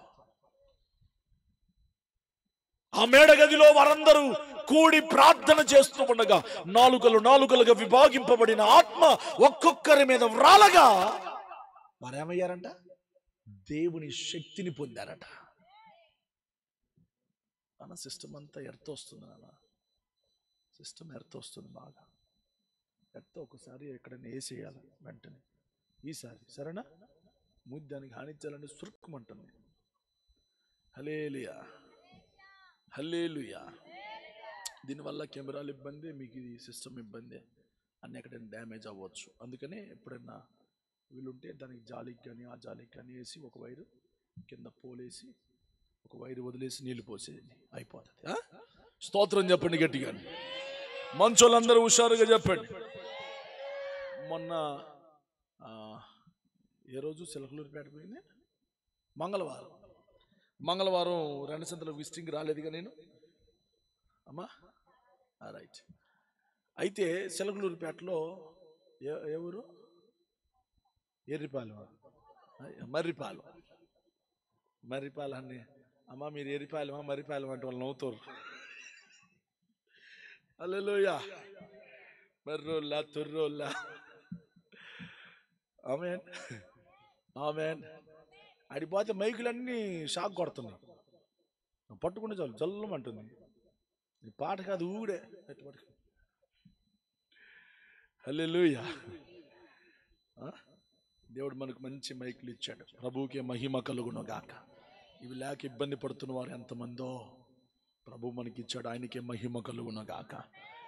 ఆ మేడగదిలో వారందరూ కూడి ప్రార్థన చేస్తూ ఉండగా నాలుకలుగా విభాగింపబడిన ఆత్మ ఒక్కొక్కరి మీద వ్రాలగా వారేమయ్యారంట? దేవుని శక్తిని పొందారట. మన సిస్టమ్ అంతా ఎర్త్ వస్తుంది నాన్న, సిస్టమ్ ఎర్త్ వస్తుంది బాగా. ఎర్త్ ఒకసారి ఎక్కడైనా వేసేయాలి వెంటనే. ఈసారి సరేనా? ముద్దానికి హానించాలని సురుక్కుమంటుంది. హల్లెలూయా, హల్లెలూయా. దీనివల్ల కెమెరాలు ఇబ్బంది, మీకు ఇది సిస్టమ్ ఇబ్బంది, అన్నీ ఎక్కడైనా డ్యామేజ్ అవ్వచ్చు. అందుకనే ఎప్పుడైనా వీలుంటే దానికి జాలికి కానీ ఆ జాలికి కానీ వేసి ఒక వైరు కింద పోలేసి ఒక వైరు వదిలేసి నీళ్లు పోసేది అయిపోతుంది. స్తోత్రం చెప్పండి గట్టిగా. మంచోళ్ళందరూ హుషారుగా చెప్పండి. మొన్న ఏ రోజు చిలకలూరిపేట పోయింది? మంగళవారం రెండసంతలకు విజిటింగ్ రాలేదుగా నేను అమ్మా. రైట్. అయితే చిలకలూరిపేటలో ఎవరు? ఎర్రిపాలెం, మర్రిపాలెం అని. అమ్మ మీరు ఎర్రిపాలెమా మర్రిపాలెం అంటే వాళ్ళు నవ్వుతారు. హల్లెలూయా. మర్రోల్లా తొర్రోల్లా. ఆమేన్, ఆమేన్. అడిపోతే మైకులన్నీ షాక్ కొడుతున్నాయి. పట్టుకుంటే చాలు జల్లమంటుంది. ఈ పాట కాదు ఊడే. హల్లెలూయా. దేవుడు మనకు మంచి మైకులు ఇచ్చాడు. ప్రభువుకే మహిమ కలుగును గాక. ఇవి లేక ఇబ్బంది పడుతున్న వారు ఎంతమందో ప్రభు మనకి ఇచ్చాడు. ఆయనకే మహిమ కలుగును గాక.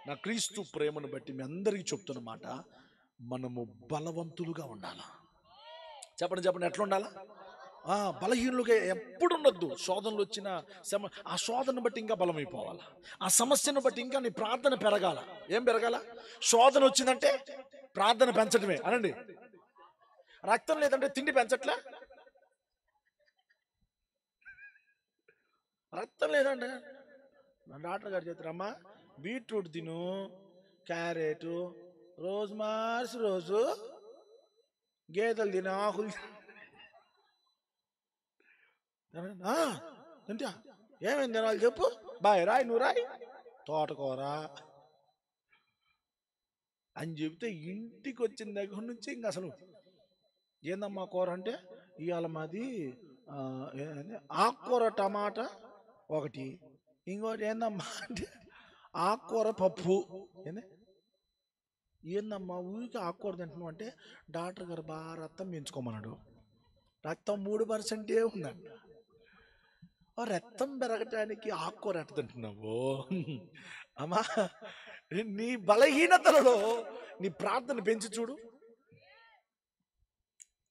నా క్రీస్తు ప్రేమను బట్టి మీ అందరికీ చెప్తున్నమాట, మనము బలవంతులుగా ఉండాలా. చెప్పండి ఎట్లా ఉండాలా? బలహీనులుగా ఎప్పుడు ఉండొద్దు. శోధనలు వచ్చిన ఆ శోధనను బట్టి ఇంకా బలమైపోవాలా. ఆ సమస్యను బట్టి ఇంకా నీ ప్రార్థన పెరగాల. ఏం పెరగాల? శోధన వచ్చిందంటే ప్రార్థన పెంచడమే అనండి. రక్తం లేదంటే తిండి పెంచట్లే. రక్తం లేదంటే డాక్టర్ గారు చెప్తారమ్మా బీట్రూట్ తిను, క్యారెట్, రోజు మార్చి రోజు గేదెలు తిను, ఆకులు తింటా. ఏమైంది తినాలి చెప్పు? బాయ్ రాయి, నువ్వు రాయి. తోటకూర అని చెబితే ఇంటికి వచ్చిన దగ్గర నుంచి ఇంక అసలు ఏందమ్మా కూర అంటే, ఇవాళ మాది ఆకుకూర టమాటా ఒకటి, ఇంకోటి ఏందమ్మా అంటే ఆకుకూర పప్పు. ఏందమ్మా ఊరికి ఆకుకూర తింటున్నావు అంటే, డాక్టర్ గారు బాగా రక్తం పెంచుకోమన్నాడు. రక్తం 3% ఉందంట. రక్తం పెరగటానికి ఆకుకూర ఎట్ట తింటున్నావు? అమ్మా నీ బలహీనతలలో నీ ప్రార్థన పెంచి చూడు.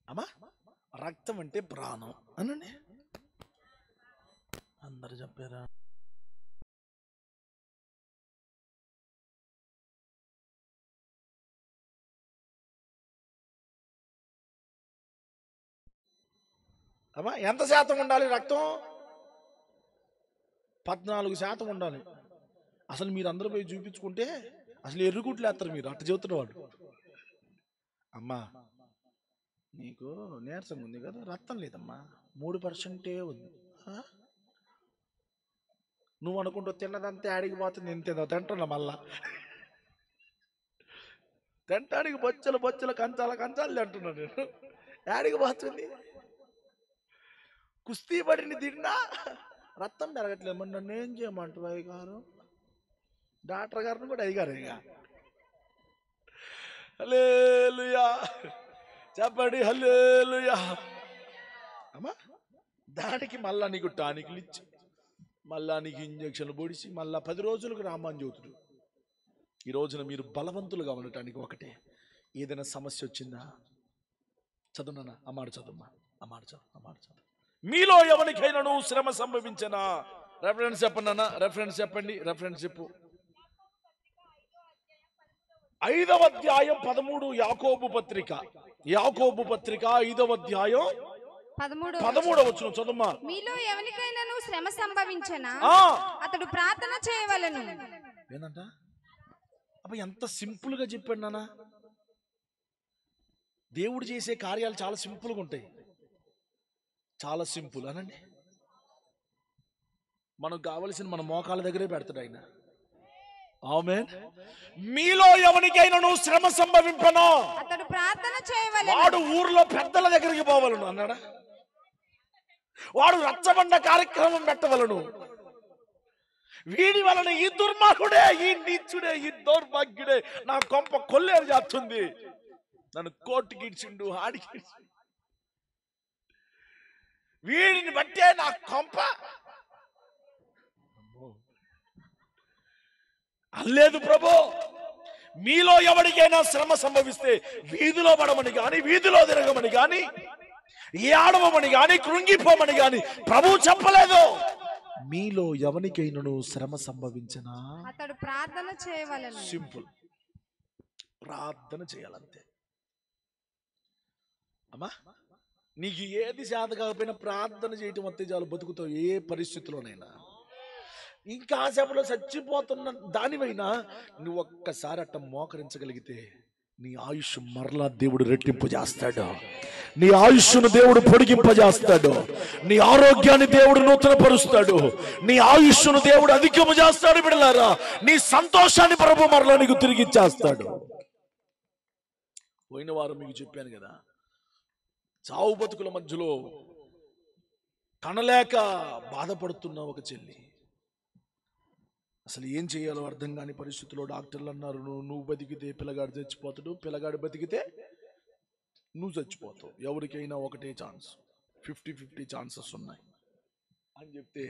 అమ్మా రక్తం అంటే ప్రాణం అనండి. అందరు చెప్పారా? అమ్మా ఎంత శాతం ఉండాలి రక్తం? 14% ఉండాలి. అసలు మీరు అందరూ పోయి చూపించుకుంటే అసలు ఎర్రగుట్లు వేస్తారు మీరు. అట్ట చెబుతున్నవాడు. అమ్మా నీకు నీరసంగా ఉంది కదా, రక్తం లేదమ్మా, 3% ఉంది. నువ్వు అనుకుంటూ తిన్నదంతా ఆడికి పోతుంది. నేను తింటున్నా మళ్ళా తింటానికి బొచ్చలు కంచాలు తింటున్నా నేను. ఆడికి పోతుంది. కుస్తీ పడిని తిన్నా రక్తం పెరగట్లేదు. మరి నన్ను ఏం చేయమంటావు అయ్యగారు? డాక్టర్ గారిని కూడా అయ్యగారు. ఇక హల్లెలూయా చెప్పండి, హల్లెలూయా. అమ్మా దానికి మళ్ళా నీకు టానిక్లు ఇచ్చి, మళ్ళా నీకు ఇంజక్షన్లు పొడిచి, మళ్ళా 10 రోజులకు రామని చెబుతుడు. ఈ రోజున మీరు బలవంతులుగా ఉండటానికి ఒకటే. ఏదైనా సమస్య వచ్చిందా? చదువునా అమ్మాట చదువు. మీలో ఎవరికైనా శ్రమ సంభవించనా? రెఫరెన్స్ చెప్పండి అన్న. రెఫరెన్స్ చెప్పండి. రెఫరెన్స్ చెప్పు. 5వ అధ్యాయం 13 యాకోబు పత్రిక 5వ అధ్యాయం 13వ వచనం చదువుమా. మీలో ఎవరికైనాను శ్రమ సంభవించనా అతడు ప్రార్థన చేయవలెను. ఏందంట అబ్బా, ఎంత సింపుల్ గా చెప్పాడు నాన్న. దేవుడు చేసే కార్యాలు చాలా సింపుల్గా ఉంటాయి. చాలా సింపుల్ అనండి. మనకు కావలసిన మన మోకాళ్ళ దగ్గరే పెడతాడు ఆయన. ఆమేన్. మీలో ఎవరికైనా నువ్వు శ్రమ సంభవింపను అతడు ప్రార్థన చేయవలెను. వాడు ఊర్లో పెద్దల దగ్గరికి పోవలను అన్నాడా? వాడు రచ్చబండ కార్యక్రమం పెట్టవలను. వీడి వలన ఈ దుర్మార్గుడే, ఈ నీచుడే, ఈ దౌర్భాగ్యుడే నా కొంప కొల్లేరు చేస్తుంది, నన్ను కోర్టుకి ఇచ్చిండు, ఆడికి వీడిని బట్టే నా కొంప అల్లేదు. ప్రభు, మీలో ఎవరికైనా శ్రమ సంభవిస్తే వీధిలో పడమని గాని, వీధిలో తిరగమని గాని, ఏడవమని గాని, కృంగిపోమని గాని ప్రభు చెప్పలేదు. మీలో ఎవరికైనా శ్రమ సంభవించినా అతడు ప్రార్థన చేయవలెను. సింపుల్, ప్రార్థన చేయాలంతే. అమ్మా, నీకు ఏది చేత కాకపోయినా ప్రార్థన చేయటం అంతే చాలు, బతుకుతావు ఏ పరిస్థితిలోనైనా. ఇంకా సేపట్లో చచ్చిపోతున్న దానివైనా నువ్వు ఒక్కసారి అట్ట మోకరించగలిగితే నీ ఆయుష్ మరలా దేవుడు రెట్టింపు చేస్తాడు. నీ ఆయుష్ను దేవుడు పొడిగింపజేస్తాడు. నీ ఆరోగ్యాన్ని దేవుడు నూతనపరుస్తాడు. నీ ఆయుష్ను దేవుడు అధికము చేస్తాడు. బిడ్డలారా, నీ సంతోషాన్ని ప్రభు మరలా నీకు తిరిగి ఇచ్చేస్తాడు. పోయిన వారం మీకు చెప్పాను కదా, చావు బతుకుల మధ్యలో కనలేక బాధపడుతున్న ఒక చెల్లి, అసలు ఏం చేయాలో అర్థం కాని పరిస్థితుల్లో డాక్టర్లు అన్నారు, నువ్వు బతికితే పిల్లగాడు చచ్చిపోతాడు, పిల్లగాడు బతికితే నువ్వు చచ్చిపోతావు, ఎవరికైనా ఒకటే ఛాన్స్, 50-50 ఛాన్సెస్ ఉన్నాయి అని చెప్తే,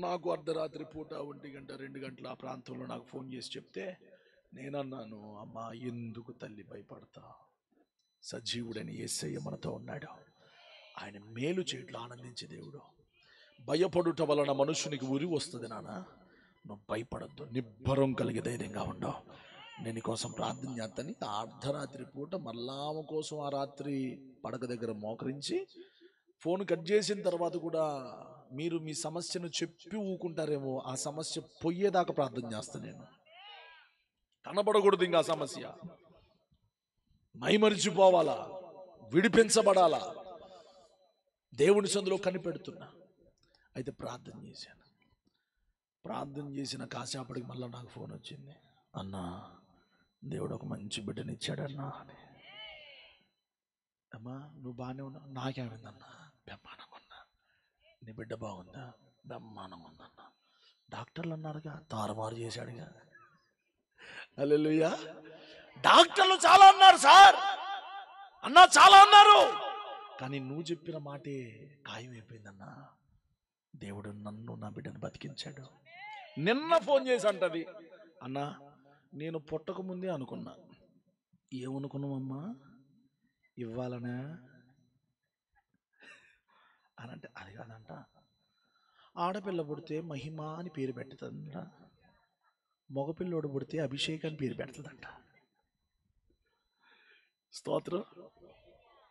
నాకు అర్ధరాత్రి పూట 1 గంట 2 గంటల ఆ ప్రాంతంలో నాకు ఫోన్ చేసి చెప్తే నేనన్నాను, అమ్మా ఎందుకు తల్లి భయపడతా, సజీవుడని యేసయ్య మనతో ఉన్నాడు, ఆయన మేలు చేయట్లు ఆనందించే దేవుడు. భయపడుట వలన మనుషునికి ఉరి వస్తుంది నాన్న, నువ్వు భయపడద్దు, నిబ్బరం కలిగి ధైర్యంగా ఉండవు, నేను కోసం ప్రార్థన చేస్తాను. ఆ అర్ధరాత్రి పూట మళ్ళా ఆమె కోసం ఆ రాత్రి పడక దగ్గర మోకరించి ఫోన్ కట్ చేసిన తర్వాత కూడా మీరు మీ సమస్యను చెప్పి ఊకుంటారేమో, ఆ సమస్య పోయేదాకా ప్రార్థన చేస్తాను. నేను కనబడకూడదు ఇంకా సమస్య, మైమరిచిపోవాలా, విడిపించబడాలా, దేవుని సందులో కనిపెడుతున్నా. అయితే ప్రార్థన చేశాను. ప్రార్థన చేసిన కాసేపటికి మళ్ళీ నాకు ఫోన్ వచ్చింది, అన్నా దేవుడు ఒక మంచి బిడ్డనిచ్చాడన్నా అని. అమ్మా నువ్వు బాగానే ఉన్నావు, నాకేమైందన్నా, బ్రహ్మాండంగా ఉన్నా, నీ బిడ్డ బాగుందా, బ్రహ్మాండంగా ఉందన్నా, డాక్టర్లు అన్నారుగా తారుమారు చేశాడుగా. హల్లెలూయా. డాక్టర్లు చాలా అన్నారు సార్, అన్నా చాలా అన్నారు, కానీ నువ్వు చెప్పిన మాటే ఖాయమైపోయిందన్నా, దేవుడు నన్ను నా బిడ్డను బతికించాడు. నిన్న ఫోన్ చేసి అంటది, అన్నా నేను పుట్టక ముందే అనుకున్నా. ఏమనుకున్నావమ్మా, ఇవ్వాలనా అని అంటే, అది కాదంట, ఆడపిల్ల పుడితే మహిమ అని పేరు పెడుతుందంట, మగపిల్లోడు పుడితే అభిషేక్ అని పేరు పెడుతుందంట. స్తోత్రం.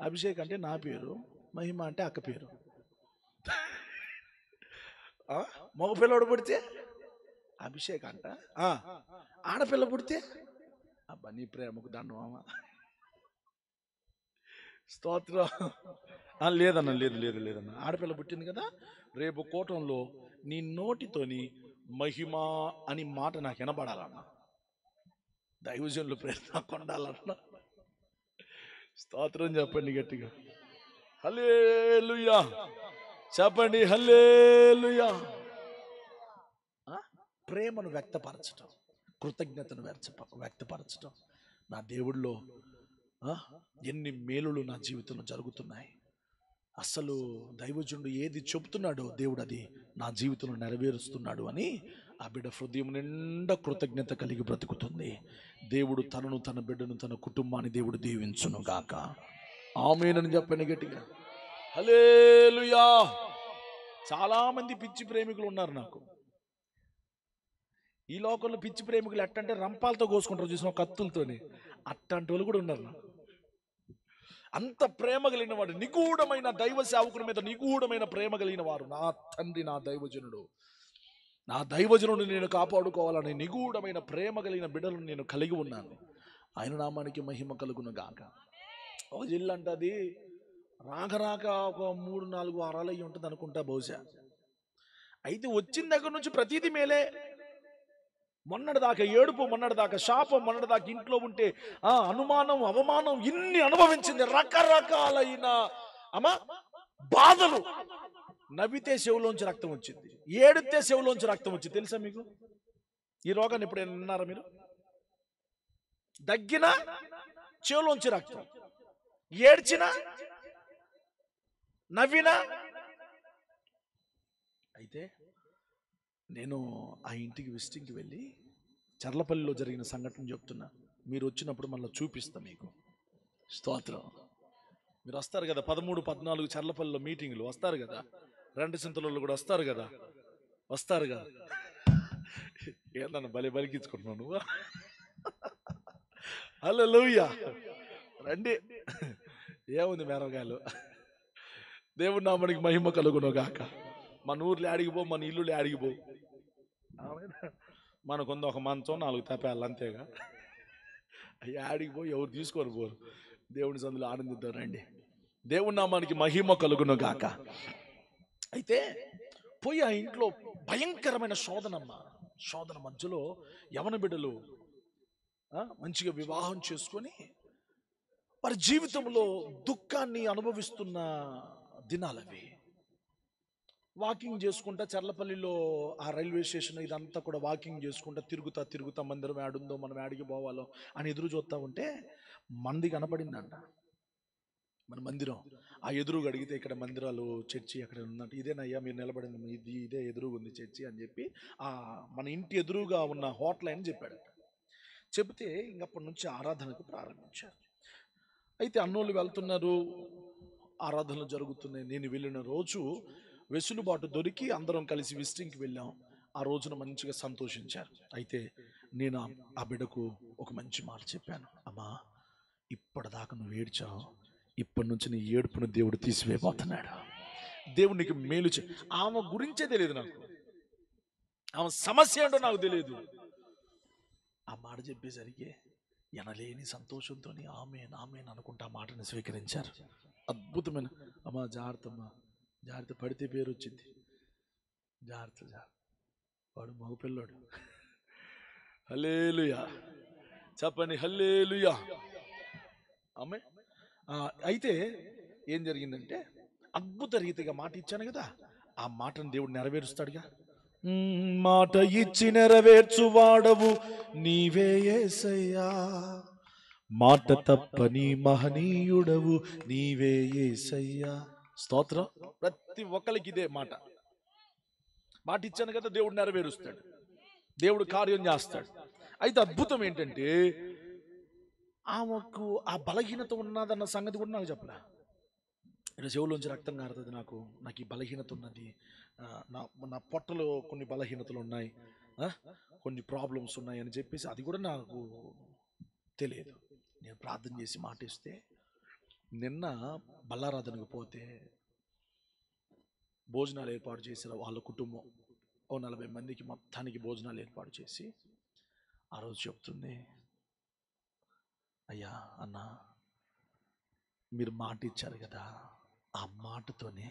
అభిషేక్ అంటే నా పేరు, మహిమ అంటే అక్క పేరు. మగపిల్లోడు పుడితే అభిషేక్ అంట, ఆడపిల్ల పుడితే అబ్బా నీ ప్రేమకు దండమా. స్తోత్రం. లేదన్నా, లేదన్నా, ఆడపిల్ల పుట్టింది కదా, రేపు కోటంలో నీ నోటితోని మహిమ అని మాట నాకు వినబడాలన్నా, దైవజనులు ప్రేమ కొండాలన్నా. స్తోత్రం చెప్పండి గట్టిగా, హల్లెలూయా చెప్పండి, హల్లెలూయా. ప్రేమను వ్యక్తపరచటం, కృతజ్ఞతను వ్యక్తపరచటం. నా దేవుడిలో ఎన్ని మేలులు నా జీవితంలో జరుగుతున్నాయి. అసలు దైవజనుడు ఏది చెబుతున్నాడో దేవుడు అది నా జీవితంలో నెరవేరుస్తున్నాడు అని ఆ బిడ్డ హృదయం నిండా కృతజ్ఞత కలిగి బ్రతుకుతుంది. దేవుడు తనను, తన బిడ్డను, తన కుటుంబాన్ని దేవుడు దీవించును గాక. ఆమేనని చెప్పండి గట్టిగా, హల్లెలూయా. చాలా మంది పిచ్చి ప్రేమికులు ఉన్నారు నాకు. ఈ లోకంలో పిచ్చి ప్రేమికులు ఎట్టంటే రంపాలతో కోసుకుంటారు చూసిన, కత్తులతోని, అట్లాంటి వాళ్ళు కూడా ఉన్నారు నాకు. అంత ప్రేమ కలిగిన వాడు, నిగూఢమైన దైవ సేవకుని మీద నిగూఢమైన ప్రేమ కలిగిన వారు. నా తండ్రి, నా దైవజనుడు, నా దైవజనుడు నేను కాపాడుకోవాలని నిగూఢమైన ప్రేమ కలిగిన బిడ్డలను నేను కలిగి ఉన్నాను. ఆయన నామానికి మహిమ కలుగును గాక. ఒక జిల్లు అంటే అది రాక ఒక 3-4 వారాలు అయ్యి ఉంటుంది అనుకుంటా బహుశా. అయితే వచ్చిన దగ్గర నుంచి ప్రతిదీ మేలే. మొన్నటిదాకా ఏడుపు, మొన్నటిదాకా శాపం, మొన్నటిదాకా ఇంట్లో ఉంటే అనుమానం, అవమానం, ఇన్ని అనుభవించింది. రకరకాలైన బాధలు. నవ్వితే చెవులోంచి రక్తం వచ్చింది, ఏడితే చెవులోంచి రక్తం వచ్చింది. తెలుసా మీకు ఈ రోగాన్ని? ఎప్పుడైనా విన్నారా మీరు? దగ్గిన చెవులోంచి రక్తం, ఏడ్చిన, నవ్వినా. అయితే నేను ఆ ఇంటికి విజిటింగ్కి వెళ్ళి చర్లపల్లిలో జరిగిన సంఘటన చెప్తున్నా. మీరు వచ్చినప్పుడు మళ్ళీ చూపిస్తా మీకు. స్తోత్రం. మీరు వస్తారు కదా 13-14 చర్లపల్లిలో మీటింగ్లు వస్తారు కదా, రెండసింతలలో కూడా వస్తారు కదా, వస్తారు కదా. ఏందన్న బలి బలికించుకుంటున్నావు నువ్వు? హల్లెలూయా. రండి. ఏముంది మేరగాయలు. దేవుడి నామానికి మహిమ కలుగును గాక. మన ఊర్లో ఆడిగిపో, మన ఇల్లు ఆడిగిపో. మనకుంది ఒక మంచం, 4 తపాలు, అంతేగా. అవి ఆడిగిపో, ఎవరు తీసుకొని పోరు. దేవుని సందులో ఆనందిద్దాం రండి. దేవుడి నామానికి మహిమ కలుగును గాక. అయితే పోయి ఆ ఇంట్లో భయంకరమైన శోధన మధ్యలో యవన బిడ్డలు మంచిగా వివాహం చేసుకొని వారి జీవితంలో దుఃఖాన్ని అనుభవిస్తున్న దినాలవి. వాకింగ్ చేసుకుంటా చర్లపల్లిలో ఆ రైల్వే స్టేషన్ ఇదంతా కూడా వాకింగ్ చేసుకుంటా తిరుగుతా మందిరం ఏడుందో, మనం ఏడికి పోవాలో అని ఎదురు చూస్తూ ఉంటే మంది కనపడిందంట. మన మందిరం ఆ ఎదురుగా అడిగితే, ఇక్కడ మందిరాలు చర్చి అక్కడ ఉందంట. ఇదేనయ్యా మీరు నిలబడింది, ఇదే ఎదురుగా ఉంది చర్చి అని చెప్పి మన ఇంటి ఎదురుగా ఉన్న హోటల్ అని చెప్పాడు. చెబితే ఇంకప్పటి నుంచి ఆరాధనకు ప్రారంభించారు. అయితే అన్నోళ్ళు వెళ్తున్నారు, ఆరాధనలు జరుగుతున్నాయి. నేను వెళ్ళిన రోజు వెసులుబాటు దొరికి అందరం కలిసి విజిటింగ్కి వెళ్ళాం. ఆ రోజున మంచిగా సంతోషించారు. అయితే నేను ఆ బిడ్డకు ఒక మంచి మాట చెప్పాను. అమ్మా, ఇప్పటిదాకా నువ్వు ఏడ్చావు, ఇప్పటి నుంచి నీ ఏడుపును దేవుడు తీసివేయబోతున్నాడు. దేవుడు నీకు మేలు ఆమె గురించే తెలియదు నాకు, ఆమె సమస్య ఏంటో నాకు తెలియదు. ఆ మాట చెప్పేసరికి ఎనలేని సంతోషంతో ఆమేన్ ఆమేన్ అనుకుంటా ఆ మాటను స్వీకరించారు. అద్భుతమైన. అమ్మా జాగ్రత్తమ్మా, జాగ్రత్త, పడితే పేరు వచ్చింది, జాగ్రత్త. వాడు మగపిల్లాడు. హల్లెలూయా చెప్పండి, హల్లెలూయా. ఆమె అయితే ఏం జరిగిందంటే, అద్భుత రీతిగా మాట ఇచ్చాను కదా, ఆ మాటను దేవుడు నెరవేరుస్తాడుగా. మాట ఇచ్చి నెరవేర్చువాడవు నీవే యేసయ్యా, మాట తప్పని మహనీయుడవు నీవే యేసయ్యా. స్తోత్రం. ప్రతి ఒక్కరికి ఇదే మాట ఇచ్చాను కదా, దేవుడు నెరవేరుస్తాడు, దేవుడు కార్యం చేస్తాడు. అయితే అద్భుతం ఏంటంటే, ఆమెకు ఆ బలహీనత ఉన్నదన్న సంగతి కూడా నాకు చెప్పలే. ఇలా చెవులోంచి రక్తం కారుతుంది, నాకు ఈ బలహీనత ఉన్నది, నా పొట్టలో కొన్ని బలహీనతలు ఉన్నాయి, కొన్ని ప్రాబ్లమ్స్ ఉన్నాయి అని చెప్పేసి అది కూడా నాకు తెలియదు. నేను ప్రార్థన చేసి మాట ఇస్తే, నిన్న బల్లారాధనకు పోతే భోజనాలు ఏర్పాటు చేసిన వాళ్ళ కుటుంబం 40 మందికి మొత్తానికి భోజనాలు ఏర్పాటు చేసి ఆ రోజు చెప్తుంది, అయ్యా అన్న, మీరు మాట ఇచ్చారు కదా, ఆ మాటతోనే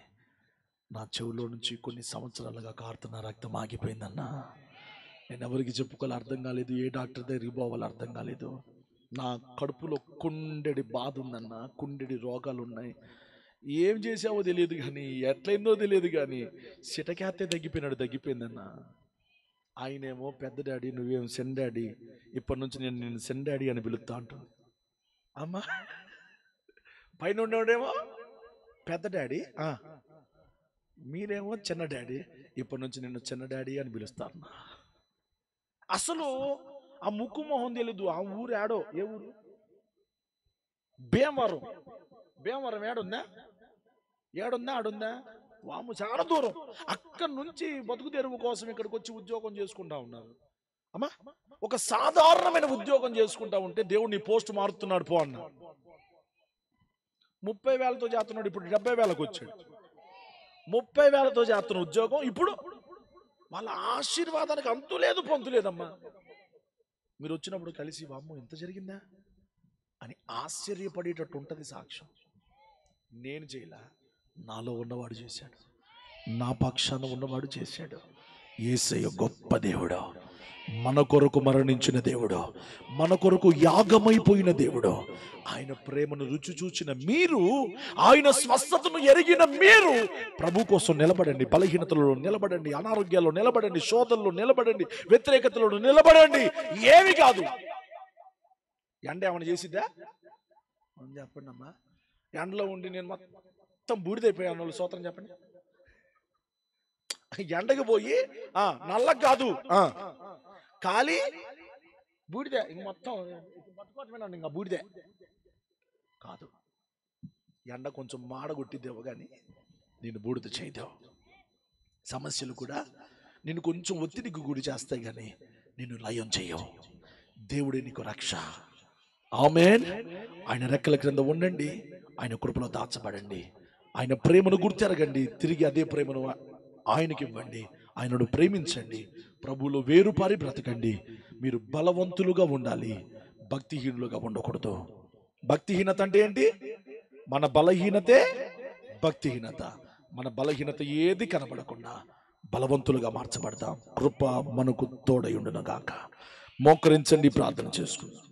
నా చెవులో నుంచి కొన్ని సంవత్సరాలుగా కారుతున్న రక్తం ఆగిపోయిందన్నా. నేను ఎవరికి చెప్పుకోవాలి అర్థం కాలేదు, ఏ డాక్టర్ దగ్గరికి పోవాలో అర్థం కాలేదు. నా కడుపులో కుండెడి బాధ ఉందన్న, కుండెడి రోగాలు ఉన్నాయి. ఏం చేసావో తెలియదు కానీ, ఎట్లయిందో తెలియదు కానీ, సిటకేస్తే తగ్గిపోయిందన్న. ఆయనేమో పెద్ద డాడీ, నువ్వేమో సెన్ డాడీ, ఇప్పటి నుంచి నేను సెన్ డాడీ అని పిలుస్తా అంటుంది. అమ్మా, పైన ఉండేవాడేమో పెద్ద డాడీ, మీరేమో చిన్న డాడీ, ఇప్పటి నుంచి నేను చిన్న డాడీ అని పిలుస్తాను. అసలు ఆ ముక్కు మొహం తెలీదు. ఆ ఊరు ఆడో, ఏ ఊరు? భీమవరం ఏడుందా ఆడుందా? వాము చాలా దూరం. అక్కడి నుంచి బతుకు తెరువు కోసం ఇక్కడికి వచ్చి ఉద్యోగం చేసుకుంటా ఉన్నారు. అమ్మా, ఒక సాధారణమైన ఉద్యోగం చేసుకుంటా ఉంటే దేవుడు నీ పోస్ట్ మారుతున్నాడు పో అన్నాడు. 30,000తో చేస్తున్నాడు, ఇప్పుడు 70,000కు వచ్చాడు. 30,000తో చేస్తున్న ఉద్యోగం ఇప్పుడు వాళ్ళ ఆశీర్వాదానికి అంతు లేదు పొంతు లేదమ్మా. మీరు వచ్చినప్పుడు కలిసి వామ్మో ఎంత జరిగిందా అని ఆశ్చర్యపడేటట్టు ఉంటుంది సాక్ష్యం. నేను చేయలా, నాలో ఉన్నవాడు చేశాడు, నా పక్షాన ఉన్నవాడు చేశాడు. యేసయ్య గొప్ప దేవుడు, మన కొరకు మరణించిన దేవుడు, మన కొరకు యాగమైపోయిన దేవుడు. ఆయన ప్రేమను రుచి చూచిన మీరు, ఆయన స్వస్థతను ఎరిగిన మీరు ప్రభు కోసం నిలబడండి. బలహీనతలలో నిలబడండి, అనారోగ్యాల్లో నిలబడండి, శోధనలో నిలబడండి, వ్యతిరేకతలో నిలబడండి. ఏమి కాదు. ఎండ ఏమైనా చేసిద్దా? చెప్పండి అమ్మా. ఎండలో ఉండి నేను మొత్తం బూడిదైపోయాను వాళ్ళు స్తోత్రం చెప్పండి. ఎండకు పోయి నల్లకి కాదు, ఖాళీ బూడిదే, ఇంక మొత్తం పట్టుకోవటమేనండి, ఇంకా బూడిదే కాదు. ఎండ కొంచెం మాడగొట్టిద్దేవు కానీ నేను బూడిద చేయదేవు. సమస్యలు కూడా నేను కొంచెం ఒత్తిడికి గురి చేస్తాయి కానీ నేను లయం చేయవు. దేవుడే నీకు రక్ష. ఆమేన్. ఆయన రెక్కల క్రింద ఉండండి, ఆయన కృపలో దాచబడండి, ఆయన ప్రేమను గుర్తెరగండి, తిరిగి అదే ప్రేమను ఆయనకి ఇవ్వండి, ఆయనను ప్రేమించండి, ప్రభువులో వేరుపారి బ్రతకండి. మీరు బలవంతులుగా ఉండాలి, భక్తిహీనులుగా ఉండకూడదు. భక్తిహీనత అంటే ఏంటి? మన బలహీనతే భక్తిహీనత. మన బలహీనత ఏది కనబడకుండా బలవంతులుగా మార్చబడతాం. కృప మనకు తోడై ఉండును గాక. మోకరించండి, ప్రార్థన చేసుకుందాం.